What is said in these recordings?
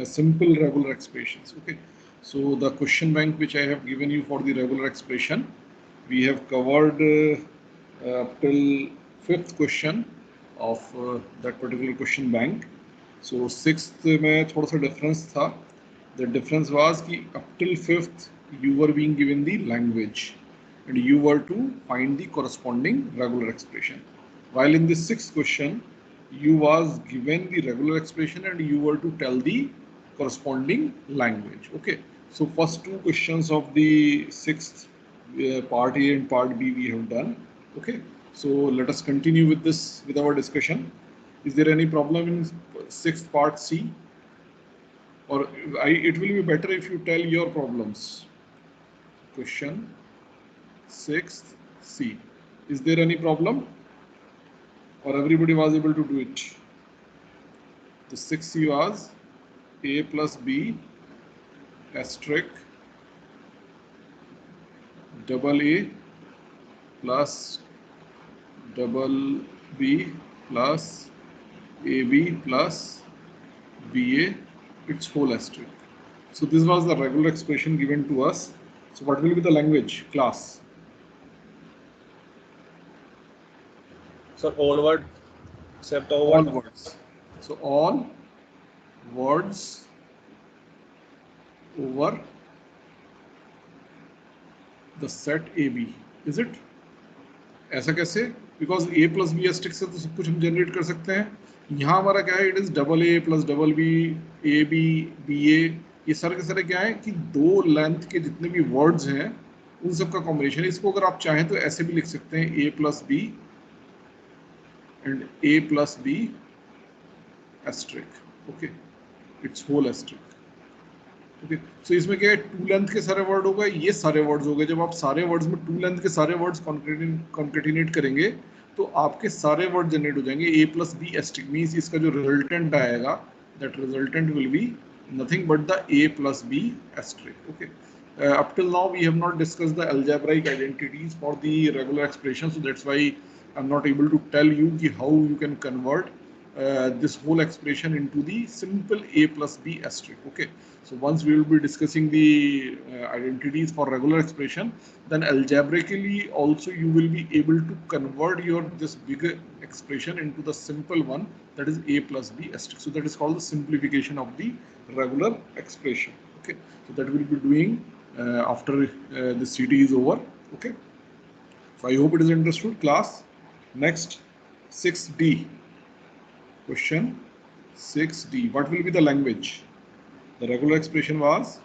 simple regular expressions. Okay, so the question bank which I have given you for the regular expression, we have covered up till fifth question of that particular question bank. So sixth में थोड़ा सा difference था. The difference was कि up till fifth you were being given the language and you were to find the corresponding regular expression. While in the sixth question you was given the regular expression and you were to tell the corresponding language. Okay, so first two questions of the sixth part A and part B we have done. Okay, so let us continue with this with our discussion. Is there any problem in sixth part C? Or it will be better if you tell your problems. Question sixth C. Is there any problem? Or everybody was able to do it? The 6C was A plus B asterisk double A plus double B plus AB plus BA its whole asterisk. So this was the regular expression given to us. So what will be the language class? So all words except all words. So all words over the set AB. Is it? ऐसा कैसे? Because A plus B asterisk से तो सब कुछ हम generate कर सकते हैं. यहाँ हमारा क्या है? It is double A plus double B, AB, BA. ये सारे के सारे क्या है कि दो लेंथ के जितने भी वर्ड्स हैं उन सब का कॉम्बिनेशन है. इसको अगर आप चाहें तो ऐसे भी लिख सकते हैं A plus B and A plus B asterisk. Okay, its whole asterisk. Okay, so इसमें क्या है? टू लेंथ के सारे वर्ड हो गए, ये सारे वर्ड्स हो गए. जब आप सारे वर्ड्स में टू लेंथ के सारे वर्ड्स कॉन्केटिनेट करेंगे तो आपके सारे वर्ड जनरेट हो जाएंगे. A plus B asterisk means इसका जो रिजल्टेंट आएगा that resultant will be nothing but the A plus B asterisk. Okay, up till now we have not discussed the algebraic identities for the regular expression, so that's why I'm not able to tell you how you can convert this whole expression into the simple a plus b asterisk. Okay, so once we will be discussing the identities for regular expression, then algebraically also you will be able to convert your this bigger expression into the simple one, that is a plus b asterisk. So that is called the simplification of the regular expression. Okay, so that we will be doing after the CT is over. Okay, so I hope it is understood class. Next, 6D question. 6D, what will be the language? The regular expression was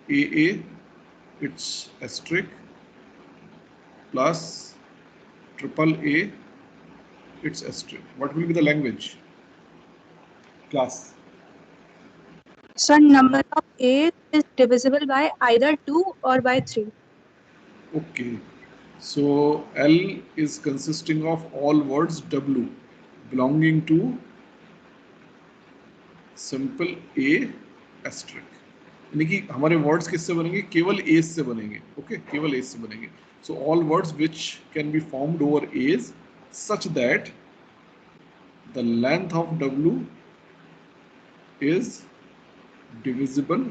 AA its asterisk plus triple A its asterisk. What will be the language class? So number of A is divisible by either 2 or by 3. Okay, so L is consisting of all words W belonging to simple A asterisk. यानी कि हमारे words किससे बनेंगे? केवल A's से बनेंगे. Okay, केवल A's से बनेंगे. So all words which can be formed over A's such that the length of W is divisible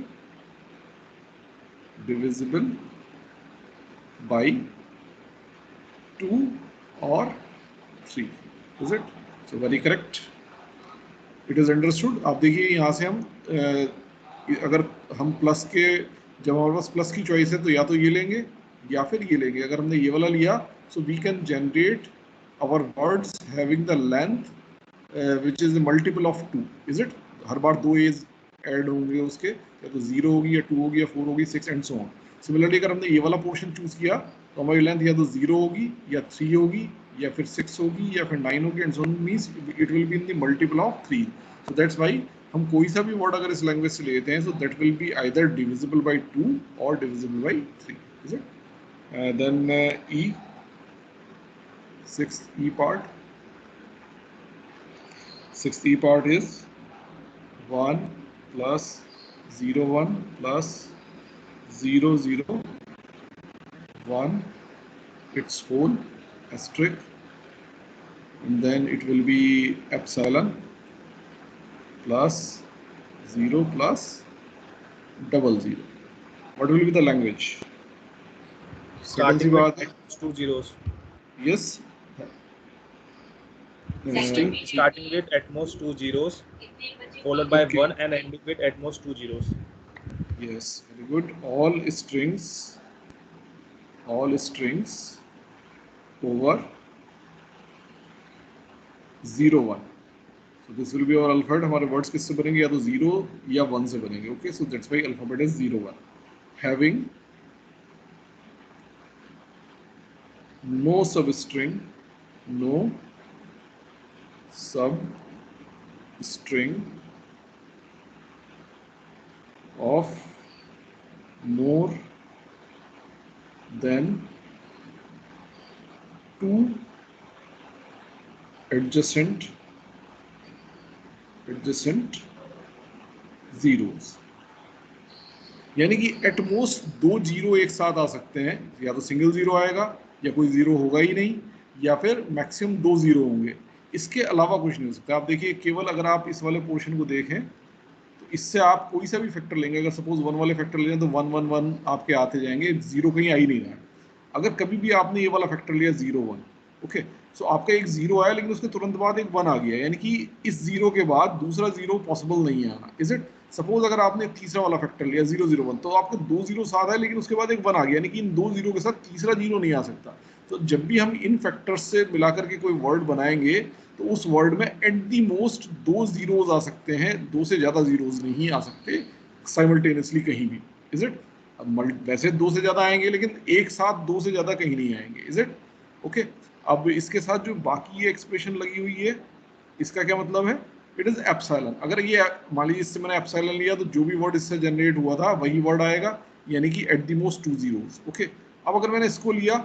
by 2 or 3. Is it? So very correct. It is understood. आप देखिए यहाँ से हम अगर हम प्लस के, जब हमारे पास प्लस की चॉइस है तो या तो ये लेंगे या फिर ये लेंगे. अगर हमने ये वाला लिया so we can generate our words having the length which is a multiple of 2. Is it? हर बार दो एज ऐड होंगे उसके, या तो 0 होगी या 2 होगी या 4 होगी, 6 एंड सो ऑन. सिमिलरली अगर हमने ये वाला पोर्शन चूज किया तो हमारी लेंथ या तो 0 होगी या 3 होगी या फिर 6 होगी या फिर 9 होगी and so on. Means it will be in the multiple of 3. So that's why हम कोई सा भी वर्ड अगर इस लैंग्वेज से लेते हैं so that will be either divisible by 2 और divisible by 3. Is it? Then E, 6th E part. 6th E part is 1 plus 0 1 plus 0 0 1 its whole asterisk, and then it will be epsilon plus 0 plus double 0. What will be the language? Starting with at most 2 zeros. Yes. String starting with at most 2 zeros, followed by Okay. 1 and ending with at most 2 zeros. Yes, very good. All strings over 0 1. So this will be our alphabet. हमारे words किससे बनेंगे? या तो 0 या 1 से बनेंगे. Okay, so that's why alphabet is 0 1. Having no substring of more than 2 adjacent zeros. यानी कि एट मोस्ट 2 जीरो एक साथ आ सकते हैं, या तो सिंगल जीरो आएगा या कोई जीरो होगा ही नहीं, या फिर मैक्सिमम 2 जीरो होंगे. इसके अलावा कुछ नहीं हो सकता. आप देखिए, केवल अगर आप इस वाले पोर्शन को देखें तो इससे आप कोई सा भी फैक्टर लेंगे, अगर सपोज 1 वाले फैक्टर लें तो 1 1 1 आपके आते जाएंगे, जीरो कहीं आ ही नहीं रहा है. अगर कभी भी आपने ये वाला फैक्टर लिया 0 1, ओके, सो आपका एक जीरो आया लेकिन उसके तुरंत बाद एक 1 आ गया, यानी कि इस जीरो के बाद दूसरा जीरो पॉसिबल नहीं है आना. Is it? सपोज अगर आपने तीसरा वाला फैक्टर लिया 0 0 1, तो आपको 2 जीरो साथ है लेकिन उसके बाद एक 1 आ गया, यानी कि इन 2 जीरो के साथ तीसरा जीरो नहीं आ सकता. तो जब भी हम इन फैक्टर्स से मिलाकर के कोई वर्ड बनाएंगे तो उस वर्ड में एट दी मोस्ट 2 जीरोज आ सकते हैं, 2 से ज्यादा जीरोज नहीं आ सकते साइमल्टेनियसली कहीं भी. Is it? वैसे 2 से ज्यादा आएंगे लेकिन एक साथ 2 से ज्यादा कहीं नहीं आएंगे. Is it? ओके. अब इसके साथ जो बाकी ये एक्सप्रेशन लगी हुई है, इसका क्या मतलब है? It is epsilon. अगर ये मान लीजिए इससे मैंने एप्सिलॉन लिया तो जो भी वर्ड इससे जनरेट हुआ था वही वर्ड आएगा, यानी कि eight the most 2 zeros. Okay. अब अगर मैंने इसको लिया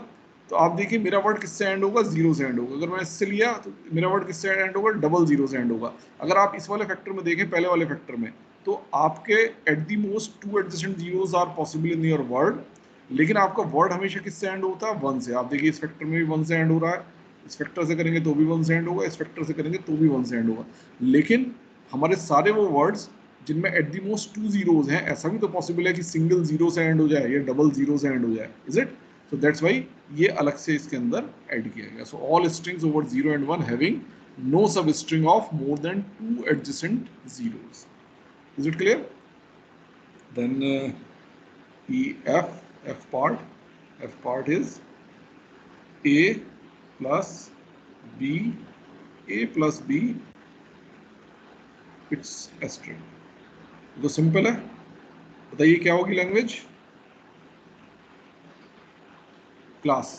तो आप देखिए मेरा वर्ड किससे एंड होगा? 0 से एंड होगा. अगर मैं इससे लिया तो मेरा वर्ड किससे एंड होगा? डबल 0 से एंड होगा. अगर आप इस वाले फैक्टर में देखें, पहले वाले फैक्टर में, तो आपके at the most 2 adjacent zeros are possible in your word, लेकिन आपका वर्ड हमेशा किससे एंड होता है? 1 से. आप देखिए इस फैक्टर में भी 1 से एंड हो रहा है, इस फैक्टर से करेंगे तो भी 1 से एंड होगा, इस फैक्टर से करेंगे तो भी 1 से एंड होगा. लेकिन हमारे सारे वो वर्ड्स जिनमें एट द मोस्ट 2 जीरोस हैं, ऐसा भी तो पॉसिबल है कि सिंगल जीरो से एंड हो जाए या डबल जीरो से एंड हो जाए. Is it? So that's why ये अलग से इसके अंदर ऐड किया गया. So all strings over 0 and 1 having no substring of more than 2 adjacent zeros. Is it clear? Then F part is A plus B, it's a string. तो simple है. बताइए क्या होगी language? Class.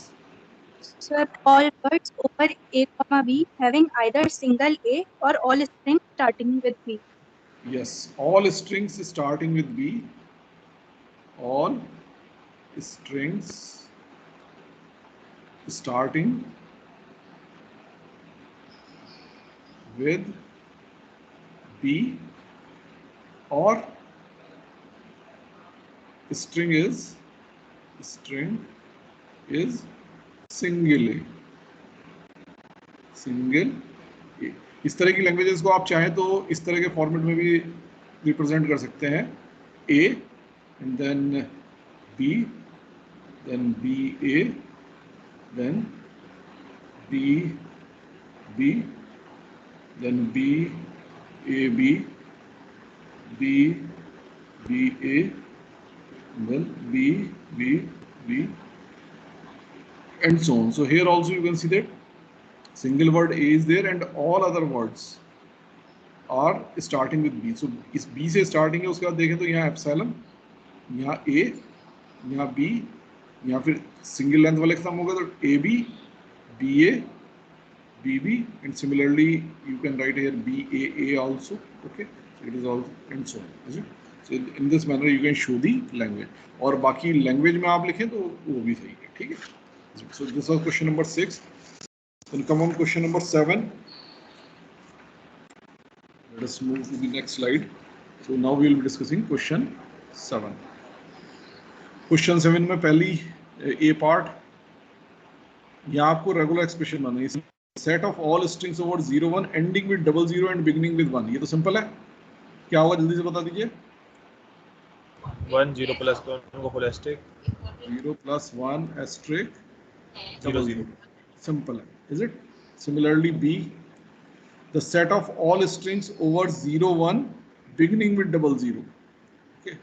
Sir, all words over A, B having either single A or all strings starting with B. Yes, all strings starting with B. All strings starting with B or string is single A. इस तरह की languages को आप चाहें तो इस तरह के फॉर्मेट में भी रिप्रेजेंट कर सकते हैं. A and then B, then BA, then BB, then BAB, BBA, then BBB, and so on. So here also you can see that single word A is there and all other words are starting with B. So इस B से starting है, उसके बाद देखें तो यहाँ epsilon, यहाँ A, यहाँ B, यहाँ फिर सिंगल लेंथ वाले खत्म होगा तो AB, BA, BB, and similarly you can write here BAA also. Okay, so it is all and so on. Is it? So in this manner you can show the language. और बाकी language में आप लिखें तो वो भी सही है. ठीक है. So this was question number 6. Then come on question number 7. Let us move to the next slide. So now we will be discussing question 7. Question 7 में पहली A part, यहाँ आपको रेगुलर एक्सप्रेशन बनानी है. Set of all strings over 0 1 ending with 00 and beginning with 1. ये तो simple है. क्या होगा जल्दी से बता दीजिए। 1 0 प्लस दोनों को फुल एस्ट्रिक 0 + 1 asterisk 0 0 simple है, is it? Similarly B, the set of all strings over 0 1 beginning with 00, okay,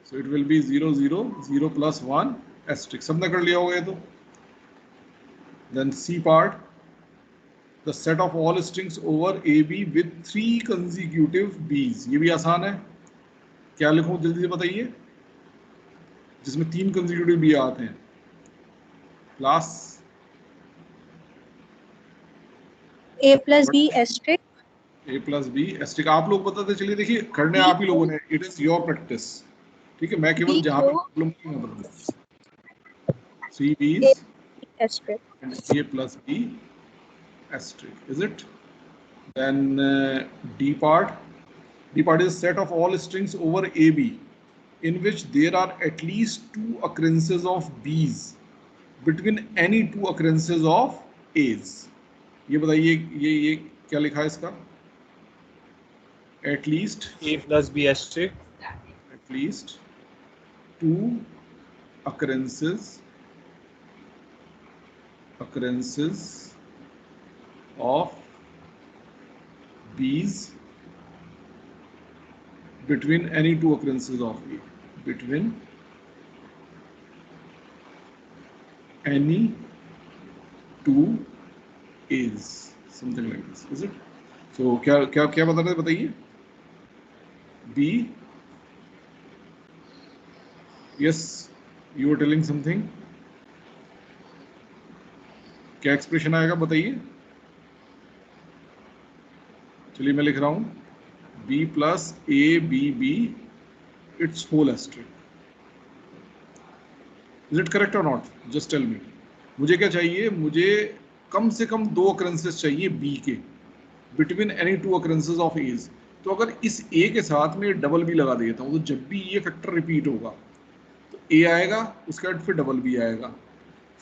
so it will be 0 0 0 + 1 asterisk, सबने कर लिया होगा ये तो। Then C part, the set of all strings over AB with 3 consecutive B's, ये भी आसान है। क्या लिखूं जल्दी से बताइए, जिसमें 3 कंसेक्यूटिव बी आते हैं। Class A plus B asterisk A + B asterisk आप लोग बताते चलिए, देखिए करने आप ही लोगों ने, इट इज योर प्रैक्टिस, ठीक है, मैं केवल B जहां पे को प्रॉब्लम की मैं बताऊं। C A B's asterisk and A + B asterisk, is it? Then D part, D part is set of all strings over AB in which there are at least 2 occurrences of B's between any 2 occurrences of A's। ये बताइए ये क्या लिखा है इसका, at least A plus B asterisk 2 occurrences of B's between any 2 occurrences of A, between any 2 A's, something like this, is it? So क्या क्या क्या बता रहे थे बताइए। B, yes, you were telling something, क्या एक्सप्रेशन आएगा बताइए। चलिए मैं लिख रहा हूं, B + ABB its whole asterisk, is it correct or not? Just tell me। मुझे क्या चाहिए, मुझे कम से कम 2 occurrences चाहिए B के between any 2 occurrences of A's। तो अगर इस A के साथ में डबल B लगा देता हूँ तो जब भी ये फैक्टर रिपीट होगा तो A आएगा, उसके बाद फिर डबल B आएगा,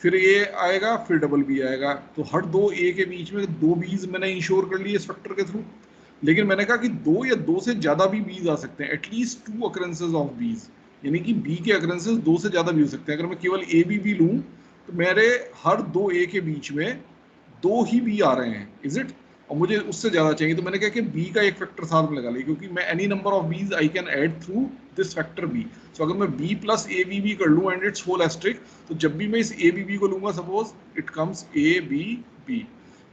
फिर A आएगा, फिर डबल B आएगा, तो हर 2 A के बीच में 2 B's मैंने इंश्योर कर लिए इस फैक्टर के थ्रू। लेकिन मैंने कहा कि 2 या 2 से ज्यादा भी B's आ सकते हैं, एटलीस्ट 2 occurrences ऑफ B's, यानी कि B के occurrences 2 से ज्यादा भी हो सकते हैं। अगर मैं केवल ABB लूं तो मेरे हर 2 A के बीच में 2 ही B आ रहे हैं, इज इट? और मुझे उससे ज्यादा चाहिए, तो मैंने कहा कि B का एक फैक्टर साथ में लगा लिया, क्योंकि मैं any number of B's I can add through this factor B। सो अगर मैं B + ABB कर लूं एंड इट्स होल एस्ट्रिक, तो जब भी मैं इस ABB को लूंगा, सपोज इट कम्स ABB,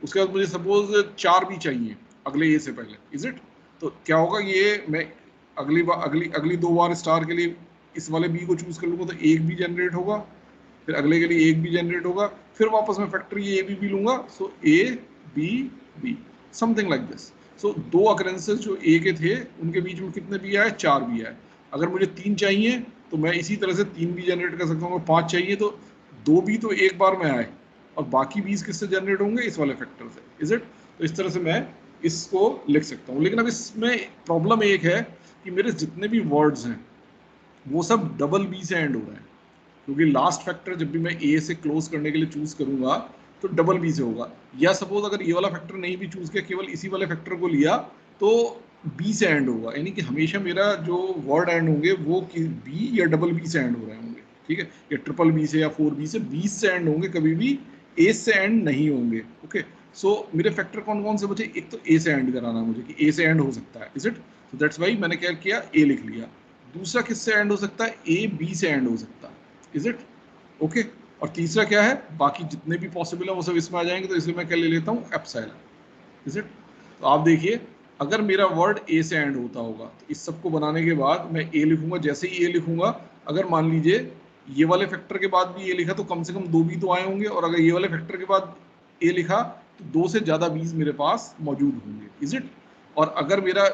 उसके बाद मुझे सपोज 4 B चाहिए अगले A से पहले, इज इट? तो क्या होगा, ये मैं अगली 2 बार स्टार के लिए इस वाले B को चूज कर लूंगा तो एक B जनरेट होगा, फिर अगले के लिए एक B जनरेट होगा, फिर वापस मैं फैक्टर ये ABB लूंगा, सो ABB, something like this. So 2 occurrences जो A के थे उनके बीच में कितने B आए, 4 B आए। अगर मुझे 3 चाहिए तो मैं इसी तरह से 3 B जनरेट कर सकता हूँ। 5 चाहिए तो 2 B तो एक बार में आए और बाकी B's किससे जनरेट होंगे, इस वाले फैक्टर से, इज इट? तो इस तरह से मैं इसको लिख सकता हूँ। लेकिन अब इसमें प्रॉब्लम एक है कि मेरे जितने भी वर्ड्स हैं वो सब डबल B से एंड हो रहे हैं, क्योंकि लास्ट फैक्टर जब भी मैं A से क्लोज करने के लिए चूज करूंगा तो डबल B से होगा। या सपोज अगर ये वाला फैक्टर नहीं भी चूज किया, केवल इसी वाले फैक्टर को लिया, तो B से एंड होगा, यानी कि हमेशा मेरा जो वर्ड एंड होंगे वो B या डबल B से एंड हो रहे होंगे, ठीक है, या ट्रिपल B से या 4B से, 20 से एंड होंगे, कभी भी A से एंड नहीं होंगे। ओके, सो मेरे फैक्टर कौन कौन से बचे, एक तो A से एंड कराना मुझे कि A से एंड हो सकता है, is it? So that's why मैंने क्या किया, A लिख लिया। दूसरा किससे एंड हो सकता है, A B से एंड हो सकता है, इज इट? ओके, और तीसरा क्या है, बाकी जितने भी पॉसिबल है वो सब इसमें आ जाएंगे, तो इसलिए मैं क्या ले लेता हूँ, एप्सिलॉन, इज इट? तो आप देखिए, अगर मेरा वर्ड A से एंड होता होगा तो इस सबको बनाने के बाद मैं A लिखूंगा, जैसे ही A लिखूंगा, अगर मान लीजिए ये वाले फैक्टर के बाद भी A लिखा तो कम से कम 2 B तो आए होंगे, और अगर ये वाले फैक्टर के बाद A लिखा तो 2 से ज्यादा B's मेरे पास मौजूद होंगे, इज इट? और अगर मेरा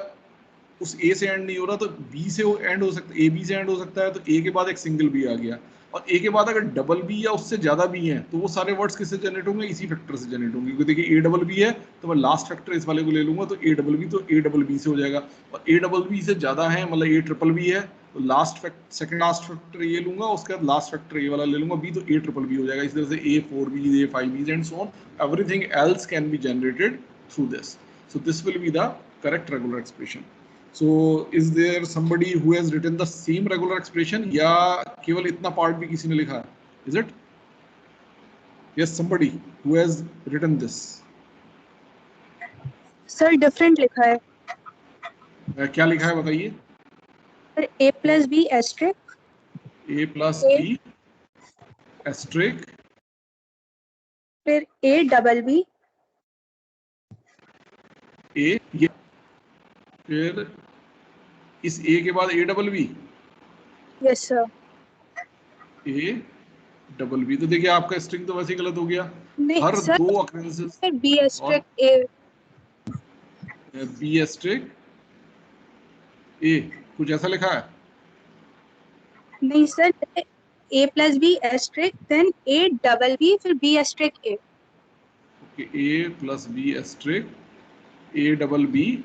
उस A से एंड नहीं हो रहा तो B से एंड हो सकता है, A B से एंड हो सकता है, तो A के बाद एक सिंगल B आ गया, और A के बाद अगर डबल B या उससे ज्यादा B हैं तो वो सारे वर्ड्स किससे जनरेट होंगे, इसी फैक्टर से जनरेट होंगे। क्योंकि देखिए A डबल B है तो मैं लास्ट फैक्टर इस वाले को ले लूंगा, तो A डबल B, तो A डबल B से हो जाएगा, और A डबल B से ज्यादा है मतलब A ट्रिपल B है तो सेकंड लास्ट फैक्टर ये लूंगा, उसके बाद लास्ट फैक्टर ये वाला ले लूंगा B, तो A ट्रिपल B हो जाएगा। इस तरह से A 4B, A 5B and so on, everything else can be generated through this. So this will be the correct regular expression. So is there somebody who has written the same regular expression, या केवल इतना part भी किसी ने लिखा है? Is it? Yes, somebody who has written this. Sir different लिखा है क्या लिखा है बताइए? Sir a plus B asterisk A plus A. B asterisk फिर a डबल बी A, ये फिर इस A के बाद A double B, yes sir A double B. तो देखिए आपका स्ट्रिंग तो वैसे ही गलत हो गया। नहीं हर सर दो अक्रेंसेस फिर b asterisk a B asterisk A, कुछ ऐसा लिखा है? नहीं sir a plus B asterisk then a double B फिर b asterisk a okay, A plus B asterisk A double B,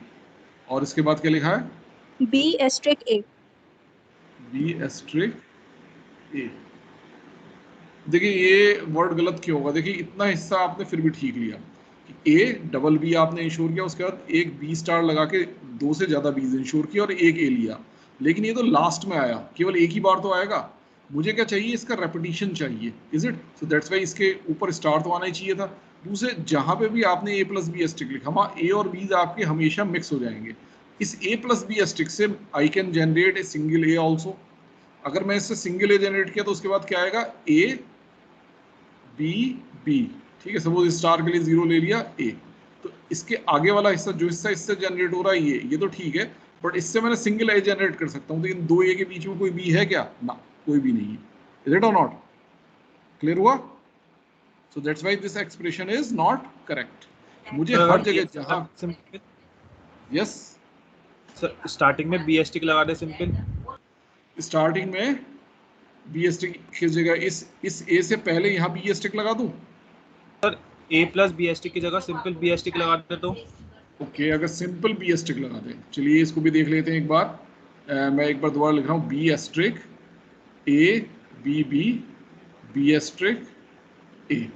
और इसके बाद क्या लिखा है? b asterisk a B asterisk A. देखिए ये वर्ड गलत क्यों होगा? देखिए इतना हिस्सा आपने फिर भी ठीक लिया कि ए डबल बी आपने इंश्योर किया, उसके बाद एक बी स्टार लगा के दो से ज्यादा बीज इंश्योर किया और एक ए लिया, लेकिन ये तो लास्ट में आया, केवल एक ही बार तो आएगा। मुझे क्या चाहिए? इसका रेपिटेशन चाहिए। Is it? So that's why इसके ऊपर स्टार तो आना ही चाहिए था। दूसरे जहां पे भी आपने ए प्लस बी एस्ट्रिक लिखा, वहां ए और बीज आपके हमेशा मिक्स हो जाएंगे। इस ए प्लस बी एस्ट्रिक से आई can generate a single A also. अगर मैं इससे सिंगल ए जनरेट किया तो उसके बाद क्या आएगा? ए बी बी, ठीक है। सपोज स्टार के लिए 0 ले लिया ए, तो इसके आगे वाला हिस्सा, जो हिस्सा इससे जनरेट हो रहा है ये तो ठीक है, बट इससे मैंने सिंगल ए जनरेट कर सकता हूँ, लेकिन दो ए के बीच में कोई बी है क्या? ना, कोई भी नहीं है। Is it or not? Clear हुआ? सो that's why this expression is not correct. मुझे हर जगह जहां, यस सर स्टार्टिंग में बी एस टी लगा दे सिंपल। स्टार्टिंग में बी एस टी किस जगह? इस ए से पहले यहाँ बी एस टी लगा दूं? सर ए प्लस बी एस टी की जगह सिंपल बी एस टी लगा दे तो। ओके, अगर सिंपल बी एस्ट्रिक लगा दें, चलिए इसको भी देख लेते हैं एक बार। मैं एक बार दोबारा लिख रहा हूँ, B asterisk A B B B asterisk A.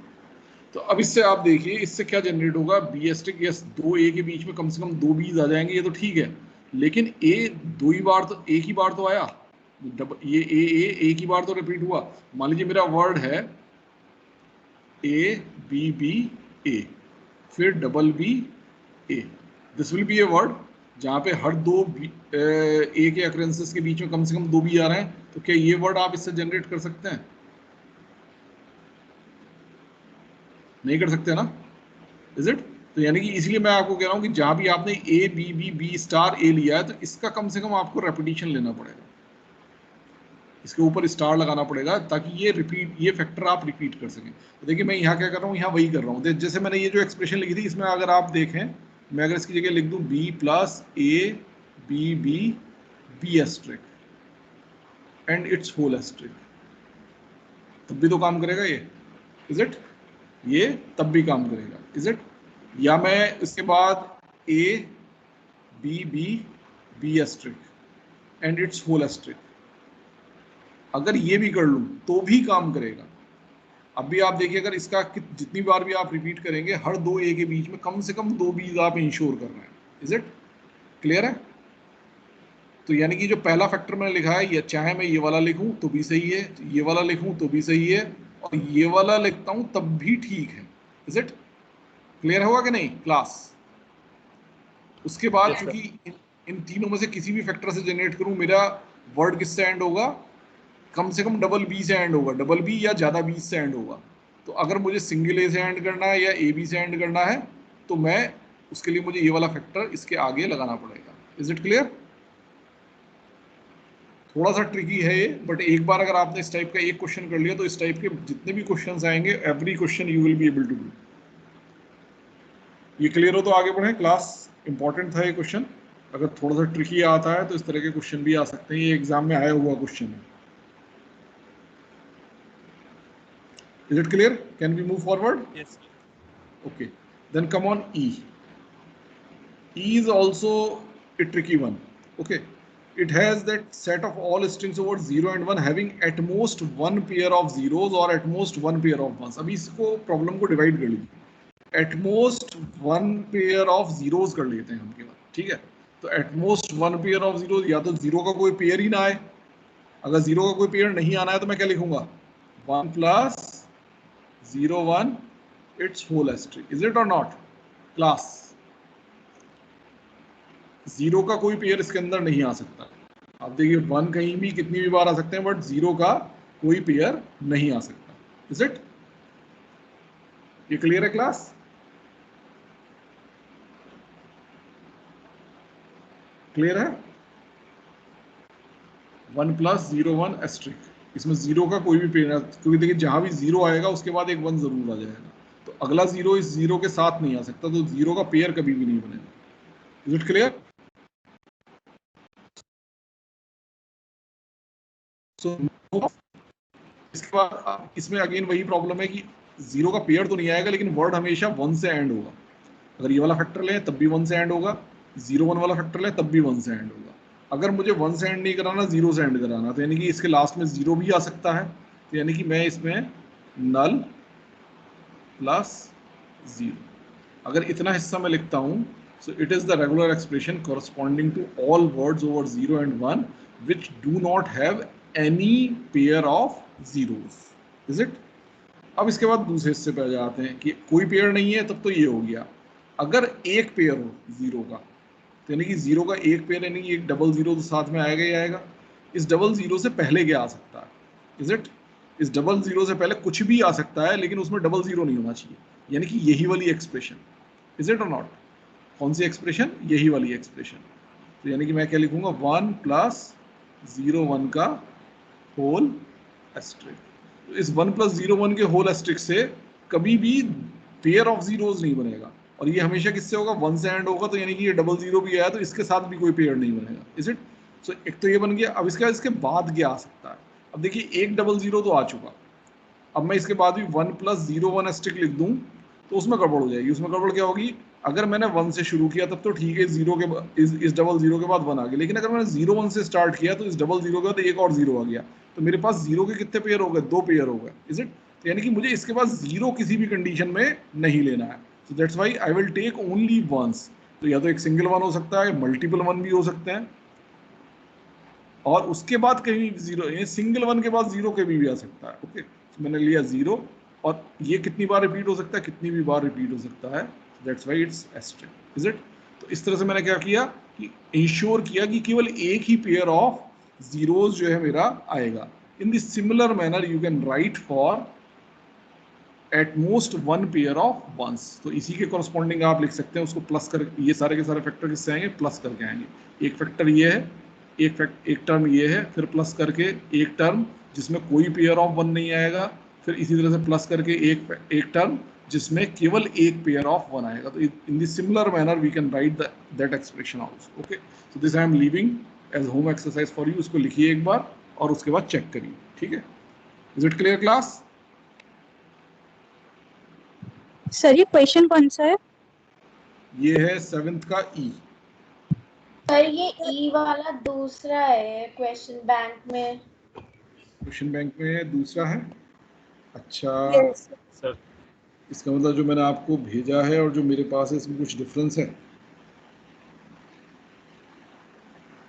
तो अब इससे आप देखिए इससे क्या जनरेट होगा? बी एस्ट्रिक, यस, दो ए के बीच में कम से कम दो बीज आ जाएंगे, ये तो ठीक है, लेकिन ए दो ही बार तो, एक ही बार तो आया, ये ए एक ही बार तो रिपीट हुआ। मान लीजिए मेरा वर्ड है ए बी बी ए, फिर double B A, this will be a word जहां पे हर दो ए के अक्रेंसेस के बीच में कम से कम दो भी आ रहे हैं। तो क्या ये वर्ड आप इससे जनरेट कर सकते हैं? नहीं कर सकते ना? Is it? तो यानी कि इसलिए मैं आपको कह रहा हूं कि जहां भी आपने A B B B star A लिया है, तो इसका कम से कम आपको रेपिटेशन लेना पड़ेगा, इसके ऊपर स्टार लगाना पड़ेगा, ताकि ये रिपीट, ये फैक्टर आप रिपीट कर सकें। तो देखिए मैं यहाँ क्या कर रहा हूँ, यहाँ वही कर रहा हूँ। जैसे मैंने ये जो एक्सप्रेशन लिखी थी, इसमें अगर आप देखें, मैं अगर इसकी जगह लिख दूं B plus A B B B asterisk and it's whole asterisk, तब भी तो काम करेगा ये। Is it? ये तब भी काम करेगा। Is it? या मैं इसके बाद A B B B asterisk and it's whole asterisk, अगर ये भी कर लूं तो भी काम करेगा। अब भी आप देखिए, अगर इसका जितनी बार भी आप रिपीट करेंगे, हर दो ए के बीच में कम से कम दो बीज आप इंश्योर कर रहे हैं। इज इट क्लियर है? तो यानी कि जो पहला फैक्टर मैंने लिखा है, ये चाहे मैं ये वाला लिखूं तो भी सही है, ये वाला लिखूं तो भी सही है, और ये वाला लिखता हूं तब भी ठीक है। इज इट क्लियर होगा कि नहीं क्लास? उसके बाद Yes, चूंकि इन तीनों में से किसी भी फैक्टर से जनरेट करूं, मेरा वर्ड किससे एंड होगा? कम से कम डबल बी से एंड होगा, डबल बी या ज्यादा बी से एंड होगा। तो अगर मुझे सिंगल ए से एंड करना है या ए बी से एंड करना है, तो मैं उसके लिए मुझे ये वाला फैक्टर इसके आगे लगाना पड़ेगा। Is it clear? थोड़ा सा ट्रिकी है ये, बट एक बार अगर आपने इस टाइप का एक क्वेश्चन कर लिया, तो इस टाइप के जितने भी क्वेश्चंस आएंगे, every question you will be able to do. ये क्लियर हो तो आगे बढ़े क्लास। इंपॉर्टेंट था ये क्वेश्चन, अगर थोड़ा सा ट्रिकी आता है तो इस तरह के क्वेश्चन भी आ सकते हैं, ये एग्जाम में आया हुआ क्वेश्चन है। Is it clear? Can we move forward? Yes. Okay. Then come on E. E is also a tricky one. Okay. It has that set of all strings over 0 and 1 having at most one pair of zeros or at most one pair of ones. अभी इसको problem को divide कर लीजिए, at most one pair of zeros कर लेते हैं हम केवल, ठीक है। तो at most one pair of zero, या तो जीरो का कोई पेयर ही ना आए। अगर जीरो का कोई पेयर नहीं आना है तो मैं क्या लिखूंगा, 1 plus 0 1 it's whole asterisk, is it or not class? Zero का कोई पेयर इसके अंदर नहीं आ सकता। आप देखिए 1 कहीं भी कितनी भी बार आ सकते हैं, बट जीरो का कोई पेयर नहीं आ सकता। Is it? ये क्लियर है क्लास? क्लियर है? 1 प्लस 0 1 एस्ट्रिक, इसमें जीरो का कोई भी पेयर, क्योंकि देखिए जहां भी जीरो आएगा उसके बाद एक 1 जरूर आ जाएगा, तो अगला जीरो इस जीरो के साथ नहीं आ सकता, तो जीरो का पेयर कभी भी नहीं बनेगा। Is it clear? सो इसके बाद इसमें अगेन वही प्रॉब्लम है कि जीरो का पेयर तो नहीं आएगा, लेकिन वर्ड हमेशा 1 से एंड होगा। अगर ये वाला फैक्टर लें तब भी 1 से एंड होगा, 0 1 वाला फैक्टर लें तब भी 1 से एंड होगा। अगर मुझे 1 से एंड नहीं कराना, 0 से एंड कराना, तो यानी कि इसके लास्ट में 0 भी आ सकता है, तो यानी कि मैं इसमें नल प्लस 0, अगर इतना हिस्सा मैं लिखता हूं, so it is the regular expression corresponding to all words over 0 and 1 which do not have any pair of zeros. Is it? अब इसके बाद दूसरे हिस्से पे आ जाते हैं कि कोई पेयर नहीं है, तब तो ये हो गया। अगर एक पेयर हो जीरो का, तो यानी कि जीरो का एक पेयर, यानी कि एक डबल जीरो तो साथ में आएगा ही आएगा। इस डबल जीरो से पहले क्या आ सकता है? Is it? इस डबल जीरो से पहले कुछ भी आ सकता है, लेकिन उसमें डबल जीरो नहीं होना चाहिए, यानी कि यही वाली expression. Is it or not? कौन सी एक्सप्रेशन? यही वाली एक्सप्रेशन। तो यानी कि मैं क्या लिखूंगा, 1 प्लस 0 1 का होल एस्ट्रिक। तो इस 1 प्लस 0 1 के होल एस्ट्रिक से कभी भी पेयर ऑफ जीरोज नहीं बनेगा, और ये हमेशा किससे होगा, 1 से एंड होगा, तो यानी कि ये डबल जीरो भी आया तो इसके साथ भी कोई पेयर नहीं बनेगा। Is it? सो एक तो ये बन गया। अब इसके बाद क्या आ सकता है? अब देखिए एक डबल जीरो तो आ चुका, अब मैं इसके बाद भी 1 प्लस 0 1 एस्ट्रिक लिख दूं तो उसमें गड़बड़ हो जाएगी। उसमें गड़बड़ क्या होगी, अगर मैंने 1 से शुरू किया तब तो ठीक है, जीरो के इस डबल जीरो के बाद 1 आ गया, लेकिन अगर मैंने 0 1 से स्टार्ट किया तो इस डबल जीरो के बाद एक और जीरो आ गया, तो मेरे पास जीरो के कितने पेयर हो गए, 2 पेयर हो गए। Is it? यानी कि मुझे इसके बाद जीरो किसी भी कंडीशन में नहीं लेना है, so that's why I will take only ones। तो या तो एक सिंगल 1 हो सकता है, मल्टीपल 1 भी हो सकते हैं, और उसके बाद कहीं जीरो, ये सिंगल 1 के बाद जीरो कभी भी आ सकता है। ओके, तो मैंने लिया जीरो, और ये कितनी बार रिपीट हो सकता है, कितनी भी बार रिपीट हो सकता है, that's why it's asterisk. Is it? तो इस तरह से मैंने क्या किया कि इंश्योर किया कि केवल एक ही पेयर ऑफ जीरोज जो है मेरा आएगा। In this similar manner you can write for at most 1 pair of ones. तो इसी के कॉरस्पॉन्डिंग आप लिख सकते हैं उसको प्लस कर, ये सारे के सारे फैक्टर किससे आएंगे, प्लस करके आएंगे। एक फैक्टर ये है, एक टर्म ये है, फिर प्लस करके एक टर्म जिसमें कोई पेयर ऑफ 1 नहीं आएगा, फिर इसी तरह से प्लस करके एक टर्म जिसमें केवल एक पेयर ऑफ 1 आएगा। तो in this similar manner we can write that expression also. Okay, so this I am leaving as home exercise for you. उसको लिखिए एक बार और उसके बाद चेक करिए, ठीक है? Is it clear class? Sir ये क्वेश्चन कौन सा है? ये है 7th का ई। सर ये ई वाला दूसरा है क्वेश्चन बैंक में। क्वेश्चन बैंक में दूसरा है? अच्छा, Yes. सर इसका मतलब जो मैंने आपको भेजा है और जो मेरे पास है इसमें कुछ डिफरेंस है।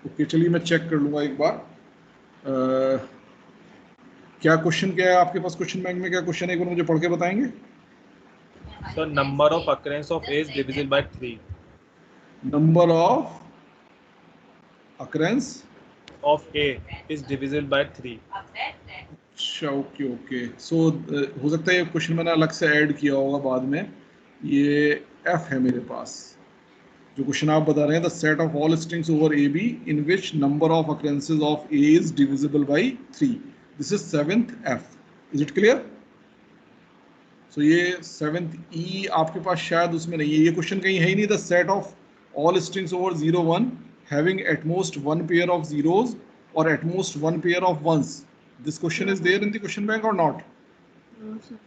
ओके, चलिए मैं चेक कर लूँगा एक बार। क्या क्वेश्चन क्या है आपके पास? क्वेश्चन बैंक में क्या क्वेश्चन है, एक बार मुझे पढ़ के बताएंगे? Sir number of occurrence of A is divisible by 3। Number of occurrence of A is divisible by 3। अच्छा, ओके ओके। सो हो सकता है ये क्वेश्चन मैंने अलग से ऐड किया होगा बाद में। ये एफ है मेरे पास, जो क्वेश्चन आप बता रहे हैं, the set of all strings over A B in which number of occurrences of A is divisible by 3। This is 7th F. Is it clear? So ये 7th ई आपके पास शायद उसमें नहीं है, ये क्वेश्चन कहीं है ही नहीं। The set of all strings over 0 1 having at most 1 pair of zeros और at most 1 pair of ones. This question is there in the question bank or not? No, sir.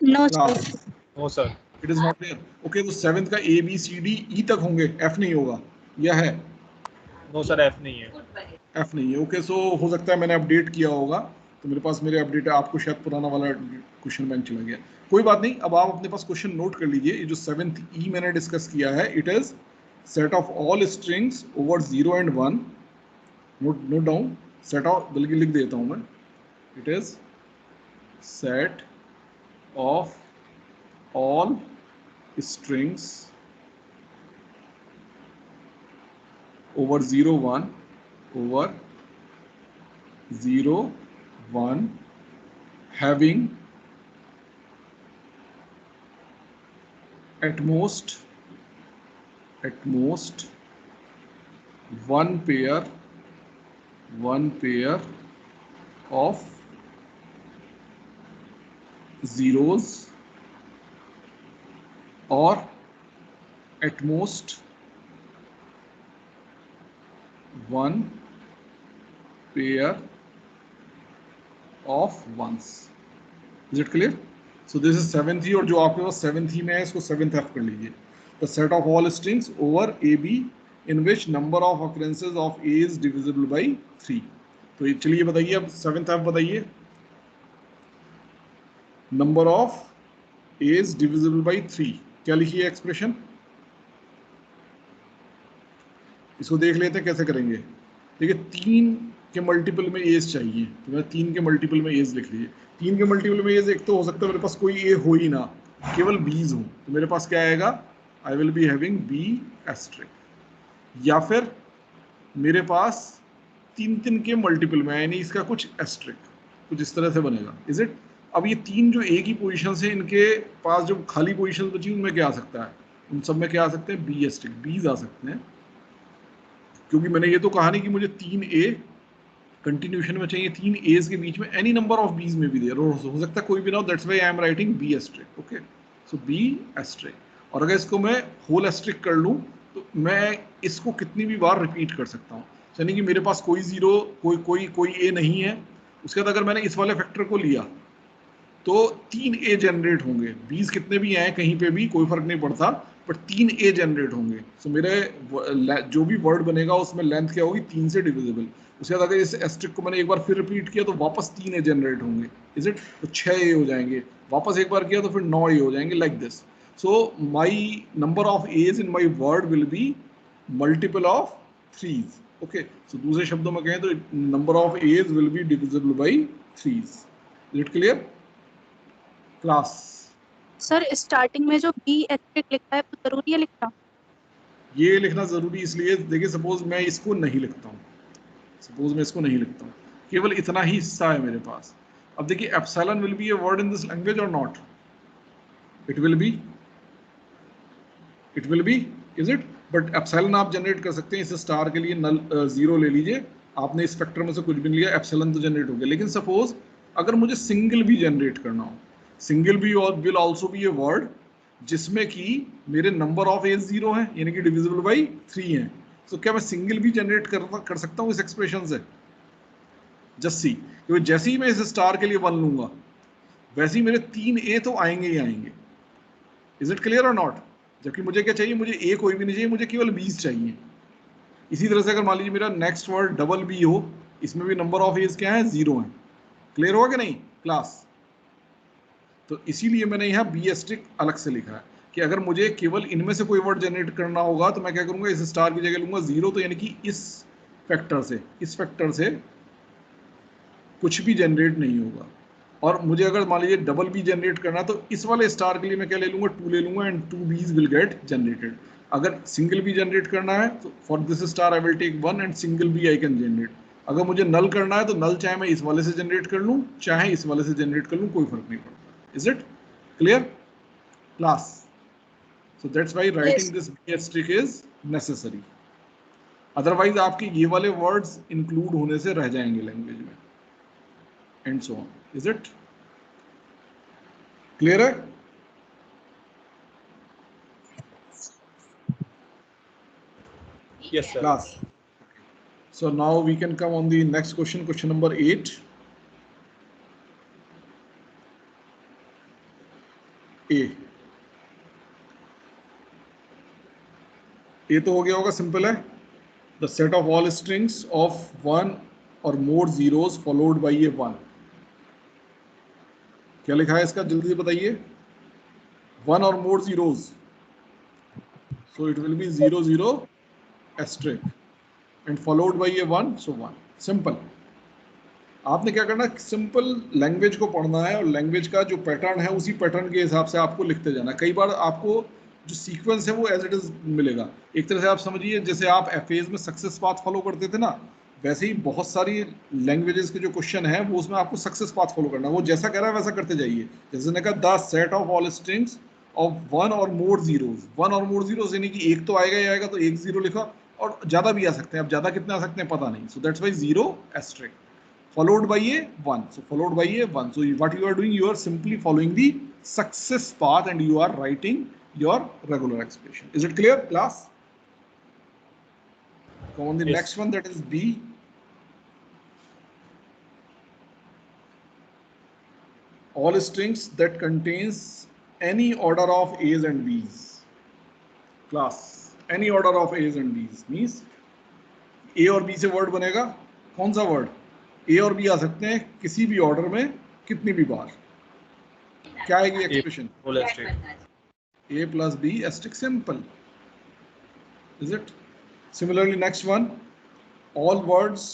No sir. It is not there. Okay, तो 7th का A B C D E तक होंगे, F नहीं होगा, या है? No sir, F नहीं है। F नहीं है। ओके, सो हो सकता है मैंने अपडेट किया होगा, तो मेरे पास मेरे अपडेट, आपको शायद पुराना वाला क्वेश्चन बैंक चला गया, कोई बात नहीं। अब आप अपने पास क्वेश्चन नोट कर लीजिए। ये जो 7th E मैंने डिस्कस किया है, it is set of all strings over 0 and 1, note down, set of, बल्कि लिख देता हूं मैं, it is set of all strings over 0 1 over 0 1 having at most one pair of zeros or at most one pair of ones. Is it clear? So this is 7th E, और जो आपके पास 7th E में है इसको 7th F कर लीजिए. The set of all strings over AB in which number of occurrences of A is divisible by 3. तो ये चलिए बताइए, अब 7th F बताइए. Number of A is divisible by 3. क्या लिखिए एक्सप्रेशन, इसको देख लेते हैं कैसे करेंगे. देखिए 3 के मल्टीपल में एज चाहिए, तो मैं 3 के मल्टीपल में एज लिख लीजिए. 3 के मल्टीपल में एज एक तो हो सकता है मेरे पास कोई ए हो ही ना, केवल बीज हो, तो मेरे पास क्या आएगा, I will be having B asterisk. या फिर मेरे पास 3 के मल्टीपल में, यानी इसका कुछ एस्ट्रिक, कुछ इस तरह से बनेगा. Is it? अब ये 3 जो ए की पोजीशन है, इनके पास जो खाली पोजीशन बची उनमें क्या आ सकता है, उन सब में क्या आ सकते हैं, बी एस्ट्रिक, बीज आ सकते हैं. क्योंकि मैंने ये तो कहा नहीं कि मुझे 3 ए कंटिन्यूशन में चाहिए, 3 एज के बीच में एनी नंबर ऑफ बीज में भी देर हो सकता है कोई भी ना हो. That's why I am writing B asterisk. Okay, so B asterisk. और अगर इसको मैं होल एस्ट्रिक कर लूँ तो मैं इसको कितनी भी बार रिपीट कर सकता हूँ. यानी कि मेरे पास कोई जीरो, कोई ए नहीं है, उसके बाद अगर मैंने इस वाले फैक्टर को लिया तो 3 ए जनरेट होंगे. बीज कितने भी आए कहीं पे भी कोई फर्क नहीं पड़ता, बट 3 ए जनरेट होंगे. सो मेरे जो भी वर्ड बनेगा उसमें लेंथ क्या होगी, 3 से डिविजिबल. उसके बाद अगर इस एस्ट्रिक को मैंने एक बार फिर रिपीट किया तो वापस 3 ए जनरेट होंगे. Is it? तो 6 ए हो जाएंगे. वापस एक बार किया तो फिर 9 ए हो जाएंगे, like this. So my number of A's in my word will be multiple of 3s. Okay, so दूसरे शब्दों में कहें तो number of A's will be divisible by 3s. Is it clear class? Sir starting में जो B asterisk लिखा है वो जरूरी है लिखना? ये लिखना जरूरी इसलिए, देखिए सपोज मैं इसको नहीं लिखता हूँ, केवल इतना ही हिस्सा है मेरे पास. अब देखिए epsilon will be a word in this language और not? It will be. Is it? But epsilon आप जनरेट कर सकते हैं. इस स्टार के लिए नल 0 ले लीजिए, आपने इस फैक्टर में से कुछ भी नहीं लिया, एप्सिलॉन तो जनरेट हो गया. लेकिन सपोज अगर मुझे सिंगल भी जनरेट करना हो, सिंगल भी will also be a word जिसमें कि मेरे नंबर ऑफ एज 0 है, यानी कि डिविजिबल बाई 3 है. तो क्या मैं सिंगल भी जनरेट कर सकता हूँ इस एक्सप्रेशन से? जस्ट सी, क्योंकि जैसे ही मैं इस स्टार के लिए 1 लूंगा वैसे ही मेरे 3 ए तो आएंगे ही आएंगे. Is it clear or not? जबकि मुझे क्या चाहिए, मुझे ए कोई भी नहीं चाहिए, मुझे केवल बीज चाहिए. इसी तरह से अगर मान लीजिए मेरा नेक्स्ट वर्ड डबल बी हो, इसमें भी नंबर ऑफ एज क्या है, 0 है. क्लियर होगा कि नहीं क्लास? तो इसीलिए मैंने यहाँ बी एस्ट्रिक अलग से लिखा है कि अगर मुझे केवल इनमें से कोई वर्ड जनरेट करना होगा तो मैं क्या करूंगा, इस स्टार की जगह लूंगा 0, तो यानी कि इस फैक्टर से कुछ भी जनरेट नहीं होगा. और मुझे अगर मान लीजिए डबल बी जनरेट करना तो इस वाले स्टार के लिए मैं क्या ले लूंगा, 2 ले लूंगा, and 2 B's will get generated. अगर सिंगल बी जनरेट करना है तो for this star I will take 1 and single B I can generate. अगर मुझे नल करना है तो नल चाहे मैं इस वाले से जनरेट कर लूँ चाहे इस वाले से जनरेट कर लूँ, कोई फर्क नहीं पड़ता. Is it clear class? So that's why writing this B asterisk is necessary. Otherwise आपके ये वाले words include होने से रह जाएंगे लैंग्वेज में, and so on. Is it clear है? Yes sir. Class. So now we can come on the next question, question number 8. ए तो हो गया होगा, सिंपल है. The set of all strings of 1 और मोर zeros फॉलोड बाई ए 1. क्या लिखा है इसका, जल्दी से बताइए। 1 और मोर zeros, so it will be 0 0 asterisk and followed by a 1, so 1. Simple. आपने क्या करना, सिंपल लैंग्वेज को पढ़ना है और लैंग्वेज का जो पैटर्न है उसी पैटर्न के हिसाब से आपको लिखते जाना। कई बार आपको जो सीक्वेंस है वो एज इट इज मिलेगा। एक तरह से आप समझिए जैसे आप एफएज में सक्सेस पाथ फॉलो करते थे ना, वैसे ही बहुत सारी लैंग्वेजेस के जो क्वेश्चन है वो उसमें आपको सक्सेस पाथ फॉलो करना है। वो जैसा कह रहा है वैसा करते जाइए। जैसे ने कहा the set of all strings of 1 और मोर जीरोज। 1 और मोर जीरोज यानी कि एक तो आएगा ही आएगा, तो एक जीरो लिखा, और ज्यादा भी आ सकते हैं। अब ज्यादा कितने आ सकते हैं पता नहीं, so that's why 0 asterisk followed by a 1. So followed by a 1. So what you are doing, you are simply following the success path and you are writing your regular expression. Is it clear, class? Come on, the Yes. next one, that is B. All strings that contains any order of A's and B's. Class, any order of A's and B's means A और B से word बनेगा। कौन सा word? ए और B आ सकते हैं किसी भी ऑर्डर में कितनी भी बार। क्या आएगी expression? whole asterisk. A plus B asterisk, simple. Is it? Similarly next one, all words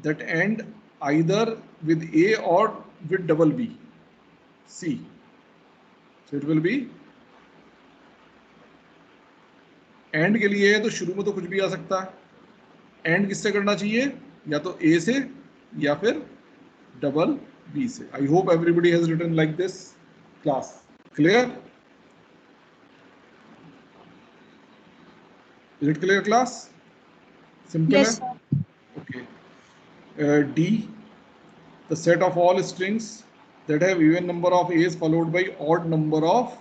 that end either with A और with double B, see. So it will be, end के लिए तो शुरू में तो कुछ भी आ सकता है। एंड किससे करना चाहिए? या तो ए से या फिर डबल बी से। I hope everybody has written like this, class. Clear? Is it clear class? Simple Yes, है। sir. Okay. D, the set of all strings that have even number of A's followed by odd number of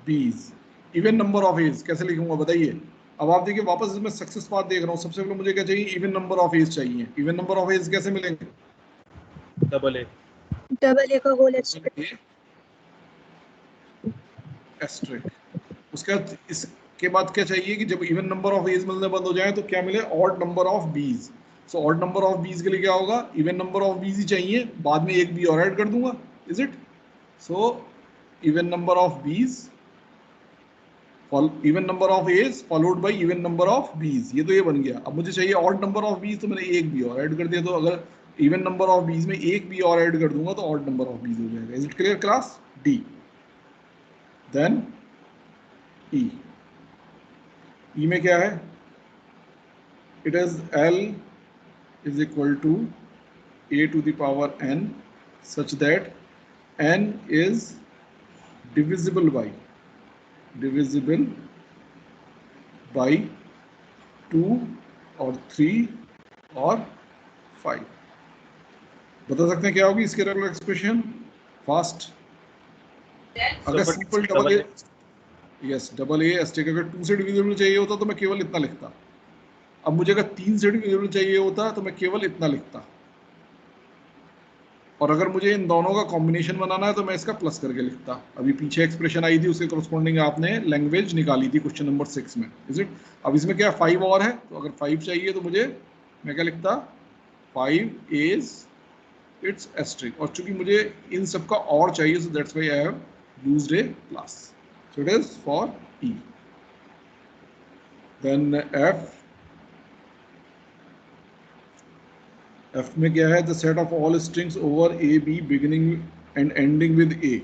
B's. Even number of A's कैसे लिखूंगा बताइए? अब आप देखिए वापस इसमें success path देख रहा हूँ। सबसे पहले मुझे क्या चाहिए? इवन नंबर ऑफ एज चाहिए। इवन नंबर ऑफ एज कैसे मिलेंगे? Double A. Double A का whole asterisk. एस्ट्रिक। उसके बाद इसके बाद क्या चाहिए कि जब इवन नंबर ऑफ एज मिलने बंद हो जाए तो क्या मिले? ऑड नंबर ऑफ बीज। सो ऑड नंबर ऑफ बीज के लिए क्या होगा? इवन नंबर ऑफ बीज ही चाहिए, बाद में एक बी और ऐड कर दूंगा। Is it? So even number of B's, even number of A's followed by even number of B's. ये तो ये बन गया। अब मुझे चाहिए ऑड नंबर ऑफ बीज, तो मैंने एक बी और ऐड कर दिया। तो अगर इवन नंबर ऑफ बीज में एक बी और ऐड कर दूंगा तो ऑड नंबर ऑफ बीज हो जाएगा। Is it clear class? D. Then E. E में क्या है? It is L is equal to A to the power n such that n is divisible by 2 or 3 or 5। बता सकते हैं क्या होगी इसके रेगुलर एक्सप्रेशन? फास्ट। अगर So, simple double double A. Yes, double A asterisk. अगर 2 से divisible चाहिए होता तो मैं केवल इतना लिखता। अब मुझे अगर 3 से डिविजिबल चाहिए होता तो मैं केवल इतना लिखता। और अगर मुझे इन दोनों का कॉम्बिनेशन बनाना है तो मैं इसका प्लस करके लिखता। अभी पीछे एक्सप्रेशन आई थी उसके करस्पॉन्डिंग आपने लैंग्वेज निकाली थी क्वेश्चन नंबर 6 में। Is it? अब इसमें क्या 5 और है, तो अगर 5 चाहिए तो मुझे मैं क्या लिखता? 5 इज इट्स एस्ट्रिक। और चूंकि मुझे इन सब का और चाहिए, सो that's why I have used A plus. So it is for E. Then F. F में क्या है? The set of all strings over A, B beginning and ending with A.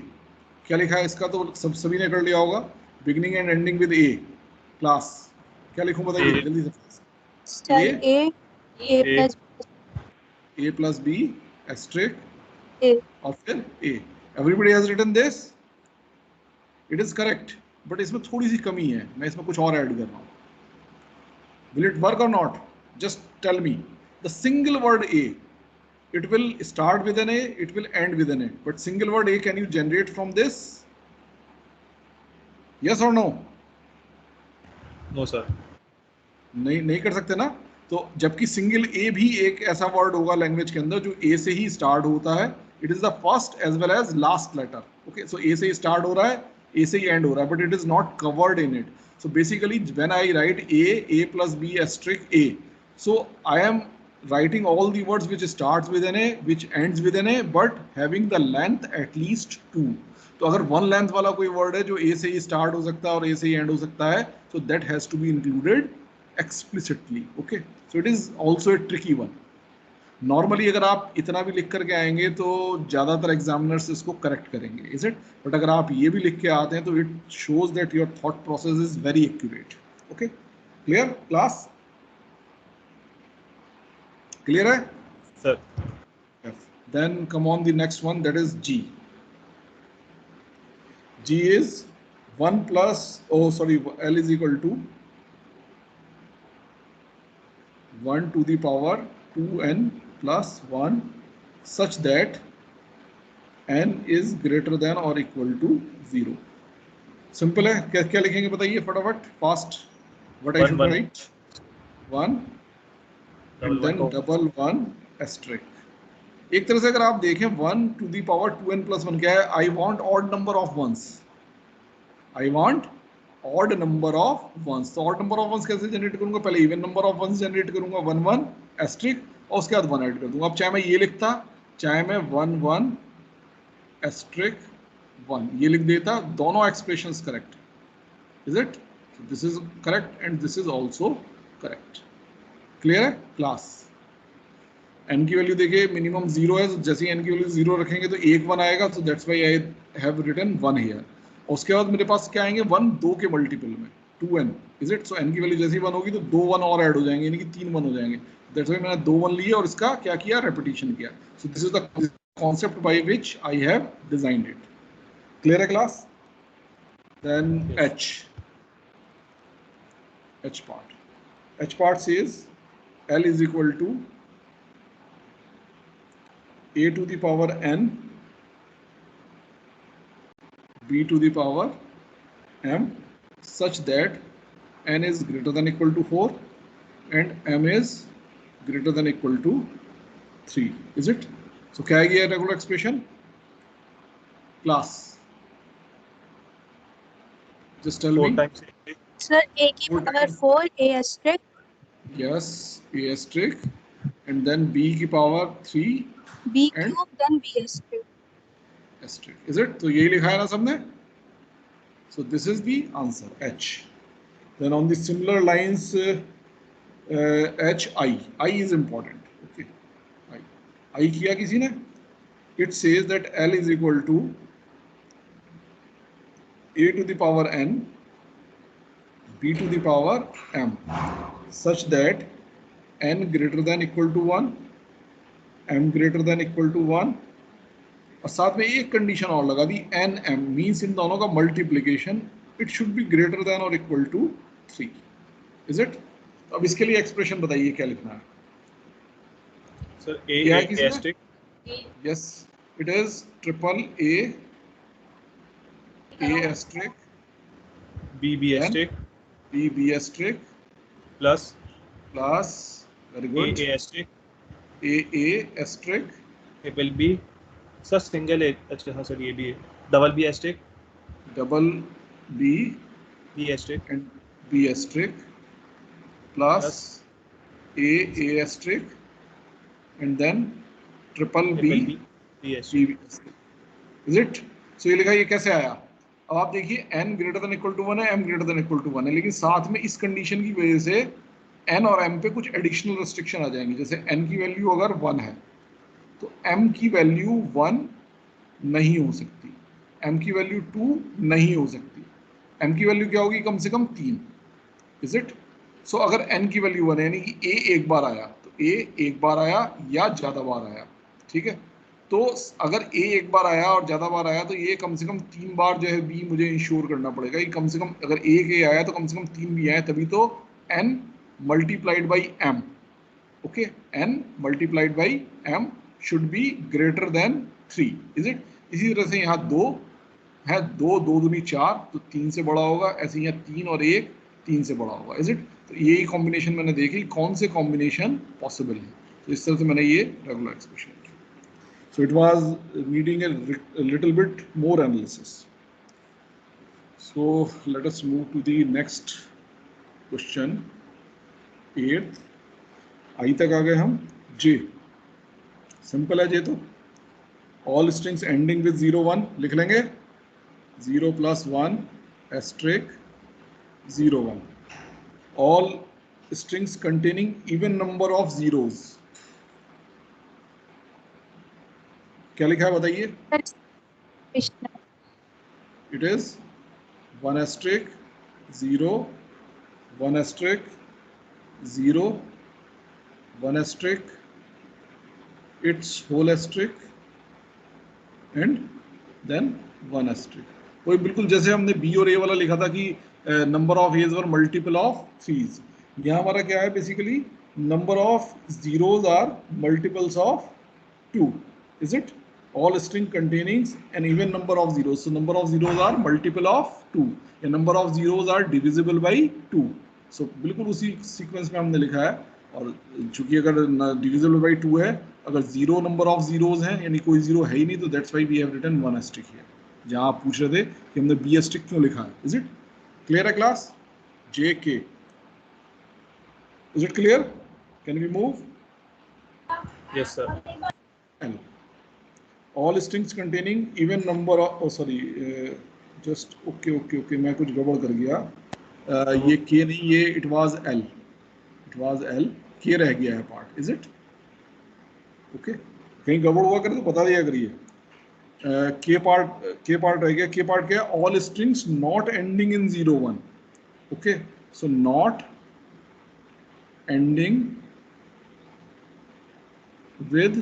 क्या लिखा है इसका? तो सभी ने कर लिया होगा। Beginning and ending with A. Class क्या लिखूं बताइए जल्दी से? Sir, A plus A plus B asterisk A. और फिर A. Everybody has written this. It is correct, but इसमें थोड़ी सी कमी है। मैं इसमें कुछ और ऐड कर रहा हूँ। Will it work or not? Just tell me. The single word A, it will start with an A, it will end with an A. But single word A, can you generate from this? Yes or no? No, sir. नहीं कर सकते ना। तो जबकि single ए भी एक ऐसा word होगा लैंग्वेज के अंदर जो ए से ही स्टार्ट होता है। It is the first as well as last letter. Okay, so A से ही स्टार्ट हो रहा है, ए से ही एंड हो रहा है, but it is not covered in it. So basically when I write A plus B asterisk A, so I am writing all the words which starts with an A, which ends with an A, but having the length at least 2. तो अगर one length वाला कोई word है जो ए से ही start हो सकता है और ए से ही एंड हो सकता है, so that has to be included explicitly. Okay, so it is also a tricky one. Normally अगर आप इतना भी लिख करके आएंगे तो ज़्यादातर एग्जामिनर्स इसको करेक्ट करेंगे, इज इट? बट अगर आप ये भी लिख के आते हैं तो it shows that your thought process is very accurate. Okay, clear class? Clear है sir? Then come on the next one, that is G. G is 1 plus, oh sorry, L is equal to 1 to the power 2n plus 1 such that n is greater than or equal to 0. Simple है. क्या क्या लिखेंगे बताइए फटाफट, fast. What I should write? 1 and then double 1 asterisk. एक तरह से अगर आप देखें 1 to the power 2n plus 1 क्या है? I want odd number of ones. I want odd number of ones. तो odd number of ones कैसे जनरेट करूंगा? पहले even number of ones generate करूंगा 1 1 asterisk और उसके बाद 1 ऐड कर दूंगा. अब चाहे मैं ये लिखता, चाहे मैं 1 1 asterisk 1 ये लिख देता, दोनों expressions correct. Is it? This is correct and this is also correct. Clear है क्लास? n की वैल्यू देखिए मिनिमम 0 है, तो जैसे ही n की वैल्यू 0 रखेंगे तो एक 1 आएगा, तो that's why I have written 1 here. उसके बाद मेरे पास क्या आएंगे? 1 2 के मल्टीपल में 2n. Is it? So n की वैल्यू जैसे ही 1 होगी तो 2 1 और ऐड हो जाएंगे, यानी कि 3 1 हो जाएंगे. दैट्स व्हाई मैंने 2 1 लिए और इसका क्या किया? रेपिटेशन किया. So this is the concept by which I have designed it. Clear है class? Then h part says L is equal to a to the power n b to the power m such that n is greater than equal to 4 and m is greater than equal to 3. Is it? So क्या है ये regular expression class? Just tell me. 4 times A. Sir, a की power 4 a asterisk. Yes, a asterisk and then b की power 3 b and cube then b asterisk. asterisk. Is it? तो यही लिखा है ना सबने? So this is the answer H. Then on the similar lines, H I is important. Okay, I किया किसी ने? It says that L is equal to a to the power n b to the power m such that n greater than equal to 1 m greater than equal to 1 और साथ में एक condition और लगा दी, N M means in दोनों का multiplication it should be greater than और equal to 3. Is it? तो अब इसके लिए एक्सप्रेशन बताइए क्या लिखना है. Sir A asterisk. Yes, it is triple A asterisk B asterisk b asterisk plus very good A asterisk a asterisk triple B. Sir single A. अच्छा हाँ सर ये भी है. Double B asterisk double b B asterisk and b asterisk plus a asterisk and then triple b B asterisk. Is it? So ये लिखा, ये कैसे आया? अब आप देखिए n greater than equal to 1 है, m greater than equal to 1 है, लेकिन साथ में इस कंडीशन की वजह से n और m पे कुछ एडिशनल रेस्ट्रिक्शन आ जाएंगी. जैसे n की वैल्यू अगर 1 है तो m की वैल्यू 1 नहीं हो सकती, m की वैल्यू 2 नहीं हो सकती, m की वैल्यू क्या होगी? कम से कम 3. Is it? सो अगर n की वैल्यू 1 है यानी कि a एक बार आया तो a एक बार आया या ज़्यादा बार आया, ठीक है? तो अगर a एक बार आया और ज़्यादा बार आया तो ये कम से कम 3 बार जो है b मुझे इंश्योर करना पड़ेगा कि कम से कम अगर एक a आया तो कम से कम 3 b आए, तभी तो n multiplied by m. Okay, n multiplied by m should be greater than 3. Is it? इसी तरह से यहाँ 2 है, 2 2 दूनी 4 तो 3 से बड़ा होगा, ऐसे यहाँ 3 और 1 3 से बड़ा होगा. Is it? तो यही कॉम्बिनेशन मैंने देखी कौन से कॉम्बिनेशन पॉसिबल है, तो इस तरह से मैंने ये रेगुलर एक्सप्रेशन की. So it was needing a little bit more analysis. So let us move to the next question. 8th I तक आ गए हम. जे, सिंपल है जे। तो ऑल स्ट्रिंग्स एंडिंग विद 0 1 लिख लेंगे, 0 + 1 asterisk 0 1, all strings containing even number of zeros. क्या लिखा है बताइए? इट इज 1 asterisk 0 1 asterisk 0 1 asterisk its whole asterisk and then 1 asterisk। वही बिल्कुल जैसे हमने बी और ए वाला लिखा था कि नंबर ऑफ एज और मल्टीपल ऑफ थ्रीज, यहाँ हमारा क्या है basically number of zeros are multiples of 2, is it? All string containing an even number of zeros, so number of zeros are multiple of 2 या number of zeros are divisible by 2। So बिल्कुल उसी sequence में हमने लिखा है। और चूंकि अगर डिविजिबल बाई 2 है, अगर जीरो नंबर ऑफ जीरोज हैं यानी कोई जीरो है ही नहीं, तो that's why we have written 1 asterisk here. जहां आप पूछ रहे थे कि हमने बी एस्ट्रिक क्यों लिखा है, इज इट क्लियर है class? J K, is it clear? Can we move? Yes sir. L, all strings containing even number of, sorry just okay मैं कुछ गड़बड़ कर गया। ये के नहीं, ये इट वाज एल, के रह गया है पार्ट, इज इट ओके? कहीं गड़बड़ हुआ करे तो बता दिया करिए। के पार्ट रह गया। के पार्ट क्या है? All strings not ending in 0 1, okay? So not ending with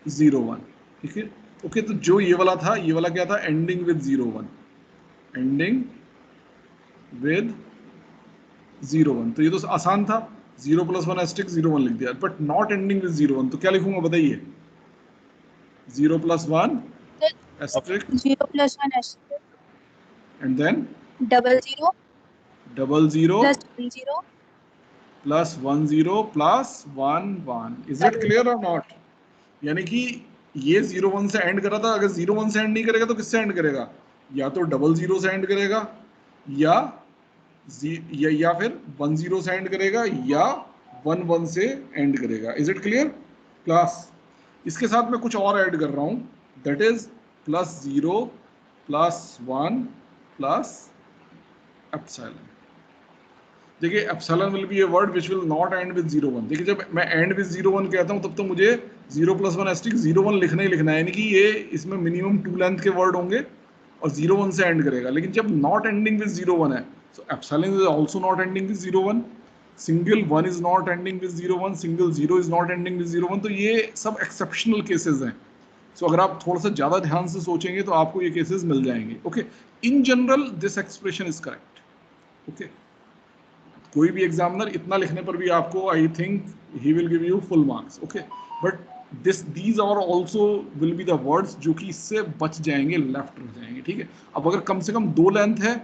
0 1, ठीक है ओके? तो जो ये वाला था, ये वाला क्या था? Ending with 0 1, ending with 0 1। तो ये तो आसान था, 0 + 1 एस्ट्रिक 0 1 लिख दिया। बट नॉट एंडिंग विद 0 1, तो क्या लिखूंगा बताइए? 0 + 1 asterisk 0 + 1 asterisk and then 00 00 + 10 + 10 + 1 1। Is it clear or not? यानी कि ये 0 1 से एंड कर रहा था, अगर 0 1 से एंड नहीं करेगा तो किससे एंड करेगा? या तो 00 से एंड करेगा, या फिर 10 से एंड करेगा, या 1 1 से एंड करेगा। Is it clear class? इसके साथ मैं कुछ और ऐड कर रहा हूं, दैट इज +0 + 1 + एप्सिलॉन। देखिए epsilon will be a word which will not and with 0 1। देखिए जब मैं एंड विद 0 1 कहता हूं तब तो मुझे 0 + 1 एस्ट्रिक 0 1 लिखना ही लिखना है, यानी कि ये इसमें मिनिमम 2 लेंथ के वर्ड होंगे और 0 1 से एंड करेगा। लेकिन जब नॉट एंडिंग विद 0 1 है, so epsilon is also not ending with 0 1, single 1 is not ending with 0 1, single 0 is not ending with 0 1। तो ये सब एक्सेप्शनल केसेस हैं। सो अगर आप थोड़ा सा ज्यादा ध्यान से सोचेंगे तो आपको ये केसेस मिल जाएंगे। Okay, in general this expression is correct. Okay, कोई भी एग्जामिनर इतना लिखने पर भी आपको I think he will give you full marks. Okay, but these are also will be the words जो कि इससे बच जाएंगे, लेफ्ट रह जाएंगे। ठीक है, अब अगर कम से कम 2 लेंथ है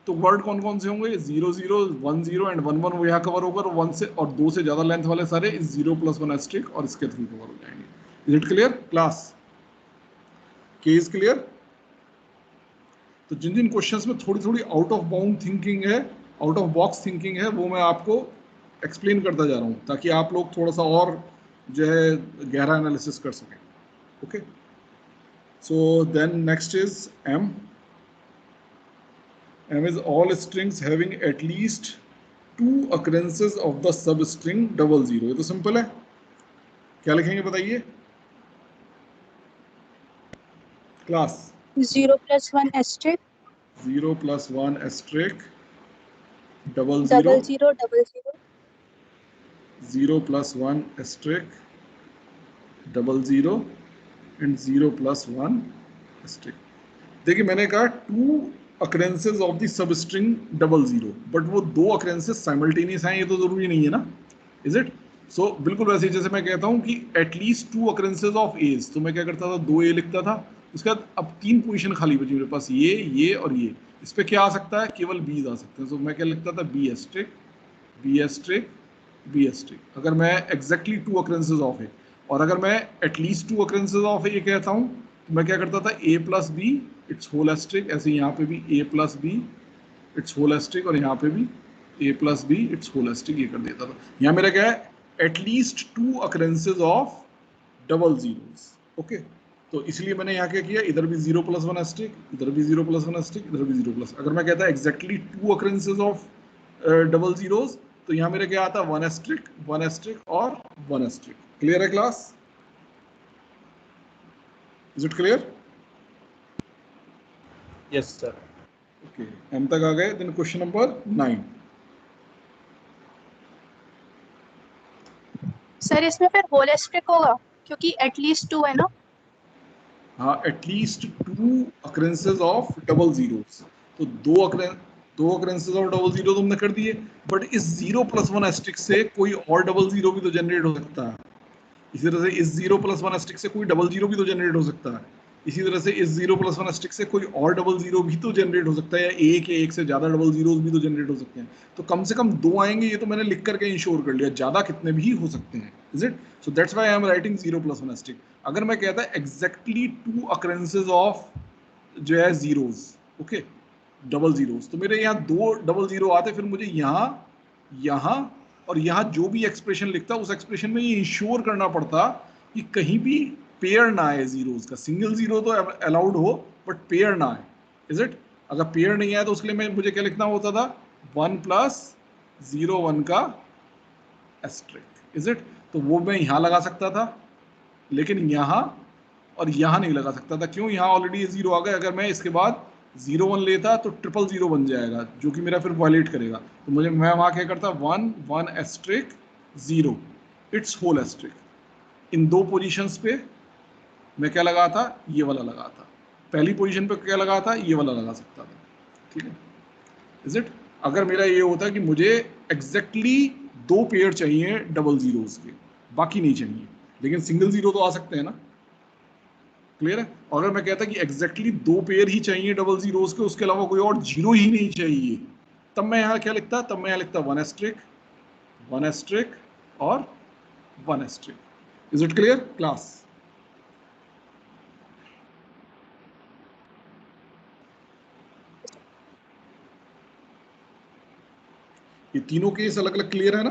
तो वर्ड कौन कौन से होंगे? 0 0 1 0 एंड 1 1 वो यहाँ कवर होगा, और 1 से और 2 से ज्यादा लेंथ वाले सारे इस 0 + 1 एस्ट्रिक और इसके थ्रू कवर हो जाएंगे। Is it clear class? के इज क्लियर? तो जिन जिन क्वेश्चंस में थोड़ी थोड़ी आउट ऑफ बाउंड थिंकिंग है, आउट ऑफ बॉक्स थिंकिंग है, वो मैं आपको एक्सप्लेन करता जा रहा हूँ ताकि आप लोग थोड़ा सा और जो है गहरा एनालिसिस कर सकें। Okay, so then next is M. M is all strings having at least 2 occurrences of the substring 00। ये तो सिंपल है, क्या लिखेंगे बताइए class? 0 + 1 asterisk 0 + 1 asterisk 00 00 00 0 + 1 asterisk 00 and 0 + 1 asterisk। देखिए मैंने कहा 2 occurrences of the substring 00, but वो 2 occurrences simultaneous हैं, ये तो जरूरी नहीं है ना, इज इट? सो बिल्कुल वैसे जैसे मैं कहता हूँ कि एटलीस्ट 2 occurrences of A's, तो मैं क्या करता था 2 A लिखता था, उसके बाद अब 3 पोजीशन खाली बची मेरे पास, ये और ये, इस पे क्या आ सकता है? केवल B's आ सकते हैं। तो मैं क्या लिखता था? B asterisk B asterisk B asterisk। अगर मैं exactly 2 occurrences of A, और अगर मैं एटलीस्ट 2 occurrences of A कहता हूँ तो मैं क्या करता था? A + B it's whole asterisk, ऐसे यहाँ पे भी A + B it's whole asterisk, और यहाँ पे भी A + B it's whole asterisk, ये कर देता था। यहाँ मेरा क्या है? At least 2 occurrences of double zeros. Okay, तो इसलिए मैंने यहाँ क्या किया, इधर भी 0 + 1 एस्ट्रिक, इधर भी 0 + 1 एस्ट्रिक, इधर भी 0 प्लस। अगर मैं कहता exactly 2 occurrences of double zeros, तो यहाँ मेरे क्या आता 1 एस्ट्रिक, 1 एस्ट्रिक और 1 एस्ट्रिक। क्लियर है class? Is it clear? Yes sir. Okay, M तक आ गए। Then question number 9। सर इसमें फिर होल एस्ट्रिक होगा क्योंकि एटलीस्ट 2 है ना। हाँ, at least 2 occurrences of double zeros. तो दो occurrences ऑफ डबल जीरो तुमने कर दिए, बट इस 0 + 1 एस्ट्रिक से कोई और डबल जीरो भी तो जनरेट हो सकता है। इसी तरह से इस 0 + 1 एस्ट्रिक से कोई डबल जीरो भी तो जनरेट हो सकता है। इसी तरह से इस 0 + 1 एस्ट्रिक से कोई और डबल जीरो भी तो जनरेट हो सकता है, या एक से ज्यादा डबल जीरोस भी तो जनरेट हो सकते हैं। तो कम से कम 2 आएंगे, ये तो मैंने लिख करके इंश्योर कर लिया, ज्यादा कितने भी हो सकते हैं। Is it? So that's why I am writing 0 + 1 asterisk. अगर मैं कहता एग्जैक्टली 2 occurrences ऑफ जो है जीरोस, ओके, डबल जीरोस, तो मेरे यहाँ 2 डबल जीरो आते, फिर मुझे यहाँ और यहाँ जो भी एक्सप्रेशन लिखता उस एक्सप्रेशन में ये इंश्योर करना पड़ता कि कहीं भी पेयर ना आए जीरोस का। सिंगल जीरो तो अलाउड हो, बट पेयर ना आए। Is it? अगर पेयर नहीं आया तो उसके लिए मुझे क्या लिखना होता था, 1 + 0 1 का एस्ट्रिक। Is it? तो वो मैं यहाँ लगा सकता था, लेकिन यहाँ और यहाँ नहीं लगा सकता था। क्यों? यहाँ ऑलरेडी 0 आ गया। अगर मैं इसके बाद 0 1 लेता तो 0 0 बन जाएगा, जो कि मेरा फिर वायलेट करेगा। तो मैं वहाँ क्या करता, 1 1 एस्ट्रिक 0, इट्स होल एस्ट्रिक। इन 2 पोजीशंस पे मैं क्या लगा था, ये वाला लगा था। पहली पोजीशन पे क्या लगा था, ये वाला लगा सकता था। ठीक है? Is it? अगर मेरा ये होता कि मुझे एग्जैक्टली 2 पेयर चाहिए डबल जीरोस के, बाकी नहीं चाहिए, लेकिन सिंगल जीरो तो आ सकते हैं ना। क्लियर है? और अगर मैं कहता कि एग्जैक्टली 2 पेयर ही चाहिए डबल जीरोस के, उसके अलावा कोई और जीरो ही नहीं चाहिए, तब मैं यहाँ क्या लिखता, तब मैं यहाँ लिखता 1 एस्ट्रिक 1 एस्ट्रिक और 1 asterisk. Is it clear class? ये तीनों केस अलग अलग क्लियर है ना,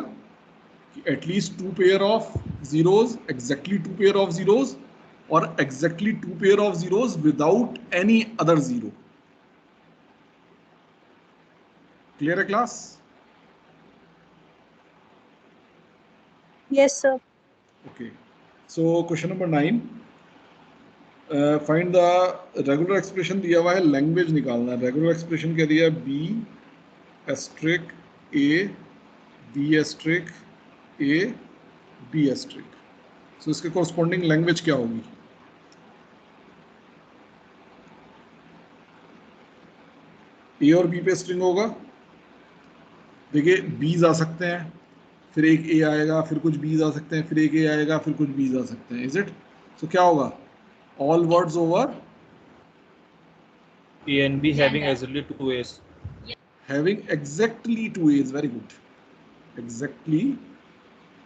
कि at least 2 pair of zeros, exactly 2 pair of zeros, और exactly 2 pair of zeros without any other zero. Clear है class? Yes sir. Okay, so question number 9, find the regular expression दिया हुआ है, लैंग्वेज निकालना है। रेगुलर एक्सप्रेशन क्या दिया है, B asterisk A B asterisk A B asterisk. So इसके कॉरस्पॉन्डिंग लैंग्वेज क्या होगी? ए और बी पे स्ट्रिंग होगा। देखिए बीज आ सकते हैं, फिर एक ए आएगा, फिर कुछ बीज आ सकते हैं, फिर एक ए आएगा, फिर कुछ बीज आ सकते हैं। Is it? सो क्या होगा, all words over A and B having exactly 2 A's. having exactly 2 A's। Very good, exactly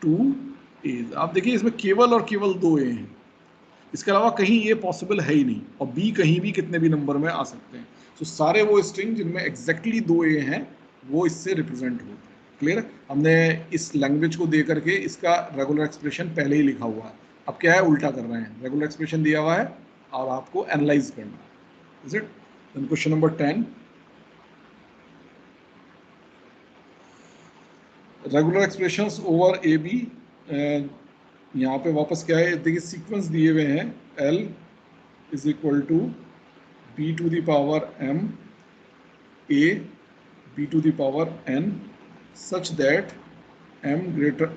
2 A's। आप देखिए इसमें केवल और केवल 2 ए हैं, इसके अलावा कहीं ये पॉसिबल है ही नहीं, और बी कहीं भी कितने भी नंबर में आ सकते हैं। तो सारे वो स्ट्रिंग जिनमें एग्जैक्टली 2 ए हैं वो इससे रिप्रेजेंट होते हैं। क्लियर? हमने इस लैंग्वेज को दे करके इसका रेगुलर एक्सप्रेशन पहले ही लिखा हुआ है। अब क्या है, उल्टा कर रहे हैं। रेगुलर एक्सप्रेशन दिया हुआ है और आपको एनालाइज करना है। Is it? Then question number 10, regular expressions over A B. यहाँ पे वापस क्या है, देखिए सीक्वेंस दिए हुए हैं, L = b to the power m a b to the power n such that m greater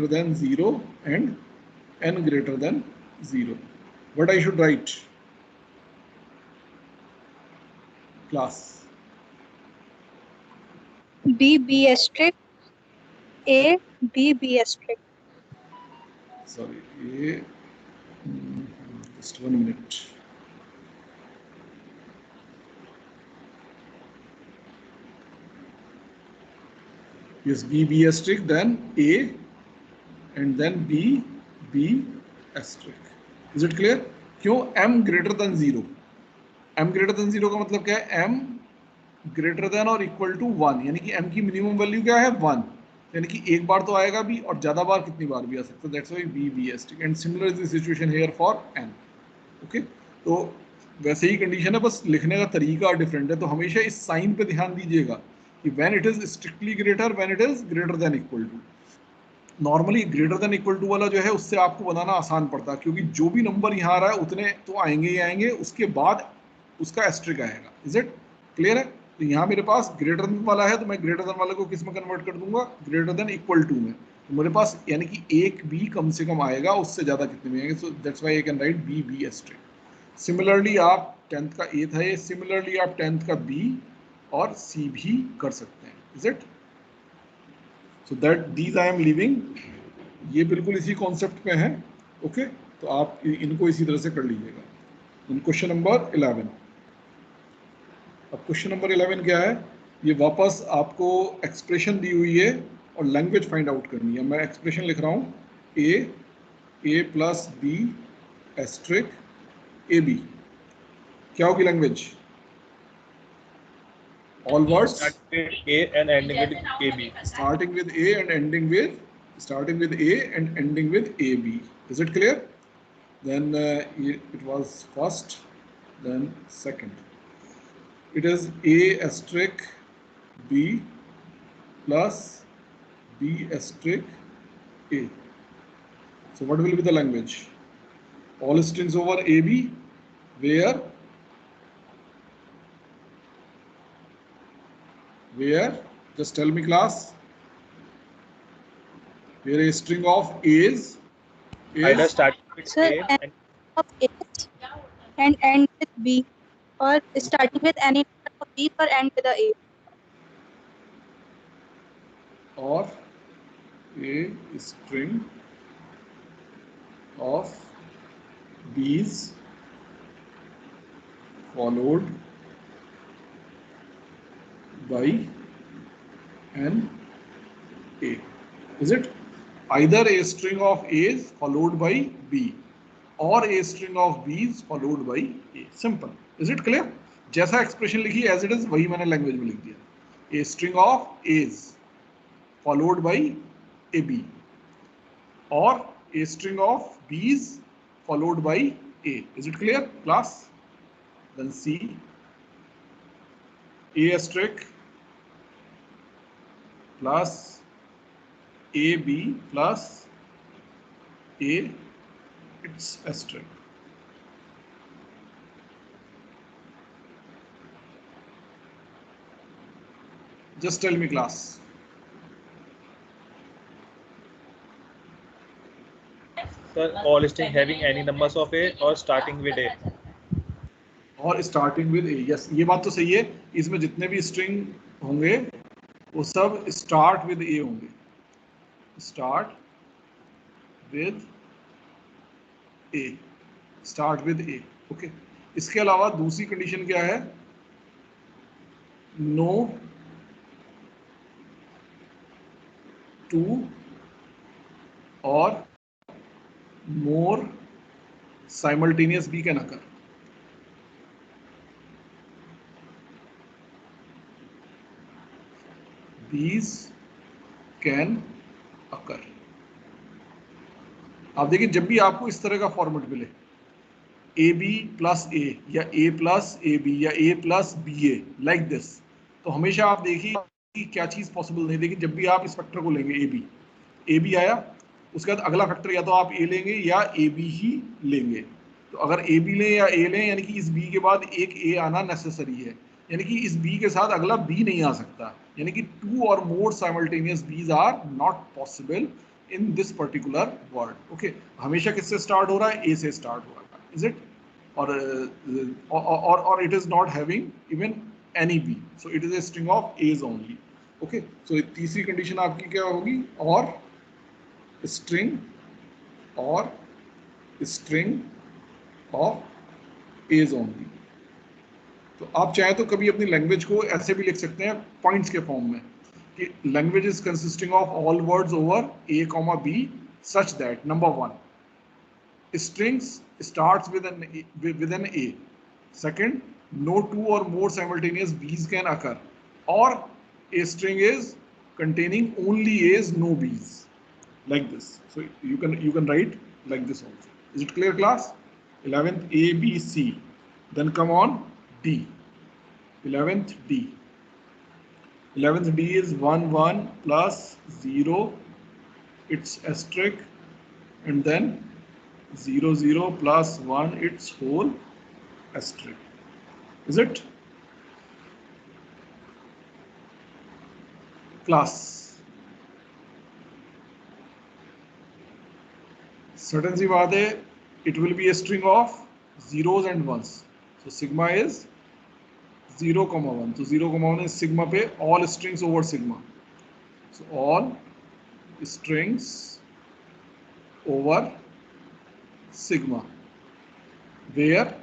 than 0 and n greater than 0. What I should write, class? B B asterisk A B B asterisk. Sorry, a just 1 minute. Yes, B B asterisk, then A, and then B B asterisk. Is it clear? क्यों m greater than 0? m greater than 0 का मतलब क्या है, m greater than or equal to 1, यानी कि m की minimum value क्या है, 1। यानी कि एक बार तो आएगा भी और ज्यादा बार कितनी बार भी आ सकता है, that's why B asterisk. And similar is the situation here for N. Okay, तो वैसे ही कंडीशन है, बस लिखने का तरीका डिफरेंट है। तो हमेशा इस साइन पे ध्यान दीजिएगा कि when it is strictly greater, when it is greater than equal to. Normally greater than equal to वाला जो है उससे आपको बनाना आसान पड़ता है, क्योंकि जो भी नंबर यहाँ आ रहा है उतने तो आएंगे ही आएंगे, उसके बाद उसका एस्ट्रिक आएगा। इज इट क्लियर है? तो यहाँ मेरे पास ग्रेटर देन वाला है, तो मैं ग्रेटर देन वाले को किस में कन्वर्ट कर दूंगा? ग्रेटर देन इक्वल टू में। तो मेरे पास यानी कि एक बी कम से कम आएगा, उससे ज्यादा कितने में आएंगे? So that's why I can write B B asterisk. Similarly आप 10th का ए था ये, सिमिलरली आप 10th का बी और सी भी कर सकते हैं। Is it? So that these I am leaving, ये बिल्कुल इसी कॉन्सेप्ट में है। ओके, तो आप इनको इसी तरह से कर लीजिएगा। Question number 11। अब क्वेश्चन नंबर 11 क्या है? ये वापस आपको एक्सप्रेशन दी हुई है और लैंग्वेज फाइंड आउट करनी है। मैं एक्सप्रेशन लिख रहा हूँ, A plus B asterisk A B. क्या होगी language? All words A and ending with AB. starting with A and ending with AB. Is it clear? Then it was first, then second. It is A asterisk B plus B asterisk A. So what will be the language? All strings over AB, where just tell me class, where a string of A's Either start with Sir, A and of A and end with B, or starting with any number of B or end with a A. or a string of B's followed by an A. Is it? Either a string of A's followed by B or a string of B's followed by A. Simple. Is it clear? जैसा expression लिखी as it is वही मैंने language में लिख दिया। A string of A's followed by a B or a string of B's followed by A. Is it clear, class? Then C, A asterisk plus AB plus A, its asterisk. Just tell me, class. Sir, all string having any numbers of A or starting with A. और starting with A, yes ये बात तो सही है। इसमें जितने भी string होंगे वो सब स्टार्ट विद ए होंगे, start with A, start with A. Okay, इसके अलावा दूसरी कंडीशन क्या है? नो टू और more simultaneous B can occur. These can occur. आप देखिए, जब भी आपको इस तरह का फॉर्मेट मिले, ए बी प्लस ए या ए प्लस ए बी या A plus B A like this, तो हमेशा आप देखिए कि क्या चीज़ पॉसिबल नहीं। देखिए जब भी आप इस फैक्टर को लेंगे ए बी आया, उसके बाद अगला फैक्टर या तो आप ए लेंगे या ए बी ही लेंगे। तो अगर ए बी लें या ए लें, यानी कि इस बी के बाद एक ए आना नेसेसरी है, यानी कि इस बी के साथ अगला बी नहीं आ सकता, यानी कि टू और more simultaneous B's are not possible in this particular word. Okay, हमेशा किससे स्टार्ट हो रहा है? ए से स्टार्ट हो रहा है। Is it? और it is not having even any B, so it is a string of A's only. Okay, so तीसरी कंडीशन आपकी क्या होगी? और स्ट्रिंग ऑफ एज ओनली। तो आप चाहे तो कभी अपनी लैंग्वेज को ऐसे भी लिख सकते हैं पॉइंट्स के फॉर्म में कि language is consisting of all words over A comma B such that number 1 strings starts with an A. Second, no two or more simultaneous B's can occur, or a string is containing only A's, no B's, like this. So you can write like this also. Is it clear, class? 11th A, B, C. Then come on D. 11th D. 11th D is 1 1 plus 0, its asterisk, and then 0 0 plus 1, its whole asterisk. Is it? Class. Certain सी बात है, it will be a string of zeros and ones. So sigma is 0, 1. So 0, 1 is sigma पे all strings over sigma. So all strings over sigma, where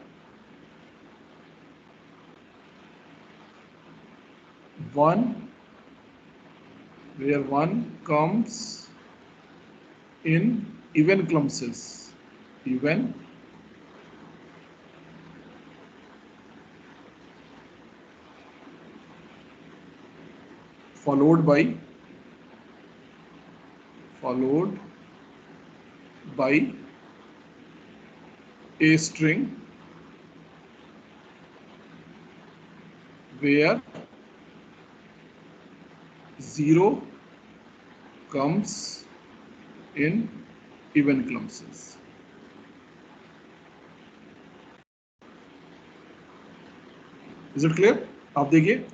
one comes in even clumses, even followed by a string where 0 comes in even clumses. Is it clear? आप देखिए,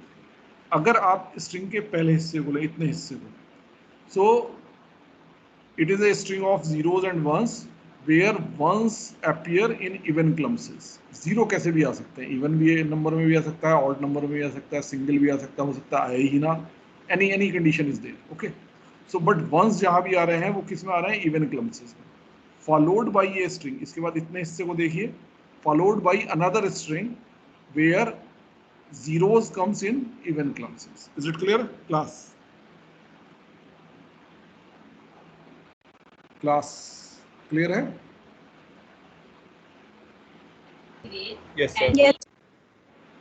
अगर आप string के पहले हिस्से को ले, इतने हिस्से को, so it is a string of zeros and ones where ones appear in even clumses. Zero कैसे भी आ सकते हैं, इवन भी नंबर में भी आ सकता है, ऑड नंबर में भी आ सकता है, सिंगल भी आ सकता है, हो सकता है ही ना, any condition is there. Okay, so but once जहां भी आ रहे हैं वो किस में आ रहे हैं, इवन क्लम्सेस में. फॉलोड बाय ये स्ट्रिंग, इसके बाद इतने हिस्से को देखिए, followed by another string where zeros comes in even clumses. Is it clear, class? क्लास क्लियर है? Yes, sir. Yes.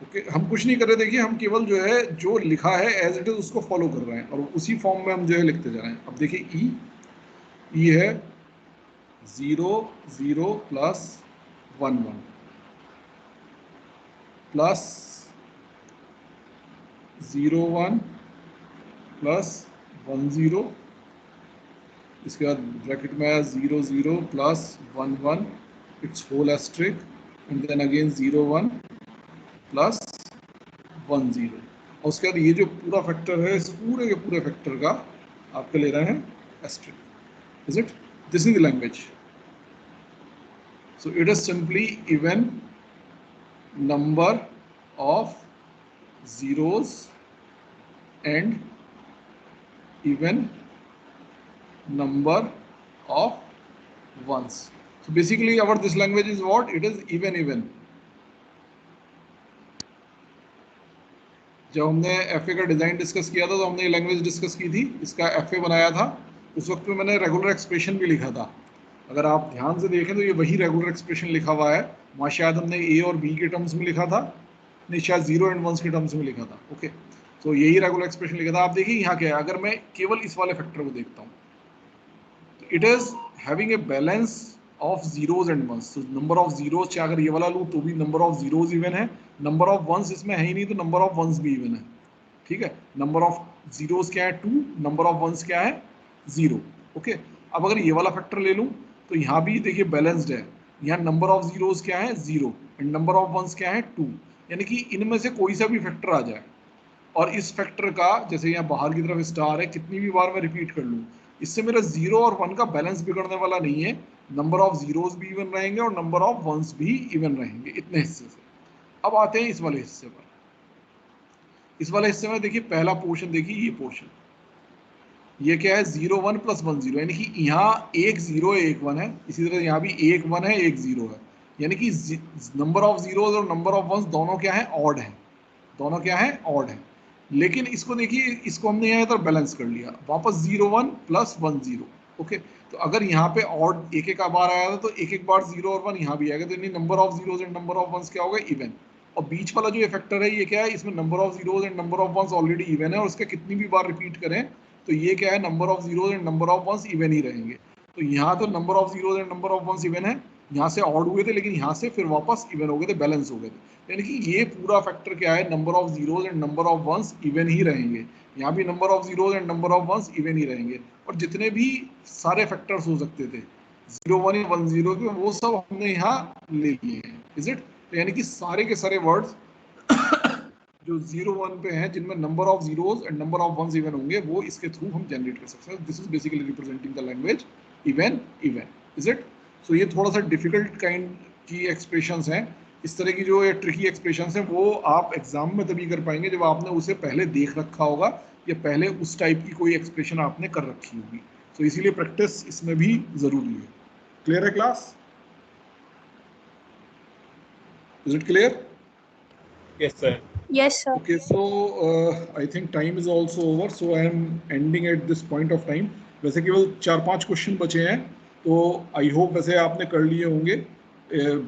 ओके, हम कुछ नहीं कर रहे, देखिए हम केवल जो है जो लिखा है एज इट इज उसको फॉलो कर रहे हैं और उसी फॉर्म में हम जो है लिखते जा रहे हैं. अब देखिए ई है 0 0 प्लस 1 1 प्लस 0 1 प्लस 1 0, इसके बाद ब्रैकेट में आया 0 0 plus 1 1, it's whole asterisk, and then again 0 1 plus 1 0, और उसके बाद ये जो पूरा फैक्टर है, इस पूरे के पूरे फैक्टर का आपके ले रहे हैं asterisk. Is it? This is the language. So it is simply even number of zeros and even number of ones. So basically our this language is what? It is even. जब हमने FA का design discuss किया था तो हमने ये language discuss की थी, इसका FA बनाया था. उस वक्त में मैंने रेगुलर एक्सप्रेशन भी लिखा था. अगर आप ध्यान से देखें तो ये वही रेगुलर एक्सप्रेशन लिखा हुआ है. वहाँ शायद हमने A और B के टर्म्स में लिखा था, नहीं शायद 0 and 1 के टर्म्स में लिखा था. ओके, तो यही रेगुलर एक्सप्रेशन लिखा था. आप देखिए यहाँ क्या है, अगर मैं केवल इस वाले फैक्टर को देखता हूँ तो it is having a balance of zeros and ones. तो नंबर ऑफ जीरोज चाहे अगर ये वाला लूँ तो भी नंबर ऑफ जीरोज इवन है, नंबर ऑफ वंस इसमें है ही नहीं तो नंबर ऑफ वंस भी इवन है. ठीक है, नंबर ऑफ जीरोज क्या है 2, नंबर ऑफ वंस क्या है 0. ओके, अब अगर ये वाला फैक्टर ले लूँ तो यहाँ भी देखिए बैलेंस्ड है. यहाँ नंबर ऑफ जीरोज क्या है 0 एंड नंबर ऑफ वंस क्या है 2, यानी कि इनमें से कोई सा भी फैक्टर आ जाए और इस फैक्टर का जैसे यहाँ बाहर की तरफ स्टार है, कितनी भी बार मैं रिपीट कर लूँ, इससे मेरा 0 और 1 का बैलेंस बिगड़ने वाला नहीं है. नंबर ऑफ जीरोज भी इवन रहेंगे और नंबर ऑफ वंस भी इवन रहेंगे इतने हिस्से से. अब आते हैं इस वाले हिस्से पर. इस वाले हिस्से में देखिए पहला पोर्शन, देखिए ये पोर्शन, ये क्या है 0 1 प्लस 1 0, यानी कि यहाँ एक 0 है एक 1 है, इसी तरह यहाँ भी एक 1 है एक 0 है, यानी कि नंबर ऑफ जीरोज और नंबर ऑफ वंस दोनों क्या है ऑड है, दोनों क्या है ऑड है. लेकिन इसको देखिए, इसको हमने यहाँ इधर बैलेंस कर लिया, वापस 0 1 प्लस 1 0. ओके, तो अगर यहाँ पे ऑड एक बार आया था तो एक बार 0 और 1 यहाँ भी आएगा, तो number of zeros and number of ones क्या होगा इवन. और बीच वाला जो फैक्टर है ये क्या है, इसमें number of zeros and number of ones already even है और उसका कितनी भी बार रिपीट करें तो ये क्या है, number of zeros and number of ones even ही रहेंगे। तो यहाँ तो number of zeros and number of ones even है, यहाँ से ऑड हुए थे लेकिन यहाँ से फिर वापस इवन हो गए थे, बैलेंस हो गए थे। यानी कि ये पूरा फैक्टर क्या है, number of zeros and number of ones even ही रहेंगे। यहाँ भी number of zeros and number of ones even ही रहेंगे। और जितने भी सारे फैक्टर्स हो सकते थे 0 1 या 1 0 के, वो सब हमने यहाँ ले लिए हैं। Is it? तो यानी कि सारे के सारे वर्ड्स जो 0 1 पे हैं, जिनमें number of zeros and number of ones even होंगे, वो इसके थ्रू हम जनरेट कर सकते हैं। This is basically representing the language even even. Is it? So ये थोड़ा सा डिफिकल्ट काइंड की एक्सप्रेशंस हैं। इस तरह की जो ये ट्रिकी एक्सप्रेशंस हैं वो आप एग्जाम में तभी कर पाएंगे जब आपने उसे पहले देख रखा होगा या पहले उस टाइप की कोई एक्सप्रेशन आपने कर रखी होगी। तो इसीलिए प्रैक्टिस इसमें भी जरूरी है। क्लियर है class? Is it clear? Yes, sir. Yes, sir. Okay, so I think time is also over, so I am ending at this point of time. वैसे केवल 4-5 क्वेश्चन बचे हैं, तो आई होप वैसे आपने कर लिए होंगे।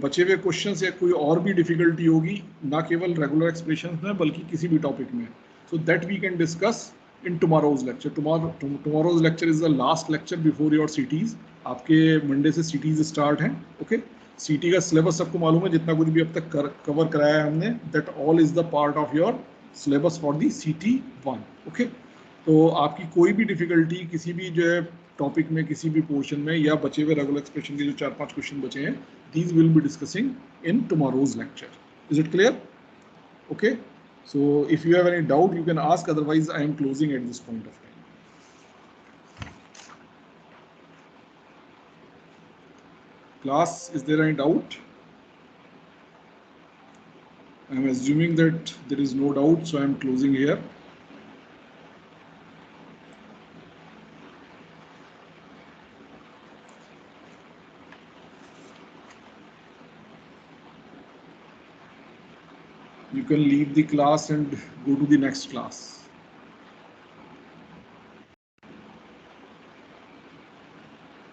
बचे हुए क्वेश्चंस या कोई और भी डिफिकल्टी होगी, ना केवल रेगुलर एक्सप्रेशंस में बल्कि किसी भी टॉपिक में, so that we can discuss in tomorrow's lecture. Tomorrow's lecture is the last lecture before your CTs. आपके मंडे से CTs स्टार्ट हैं। ओके, CT का सिलेबस सबको मालूम है, जितना कुछ भी अब तक कवर कराया है हमने, that all is the part of your syllabus for the CT 1। Okay, तो आपकी कोई भी डिफिकल्टी किसी भी जो है टॉपिक में, किसी भी पोर्शन में, या बचे हुए रेगुलर एक्सप्रेशन के जो 4-5 क्वेश्चन बचे हैं, these will be discussing in tomorrow's lecture. Is it clear? Okay, so if you have any doubt you can ask, otherwise I am closing at this point of time. Class, is there any doubt? I am assuming that there is no doubt, so I am closing here. You can leave the class and go to the next class.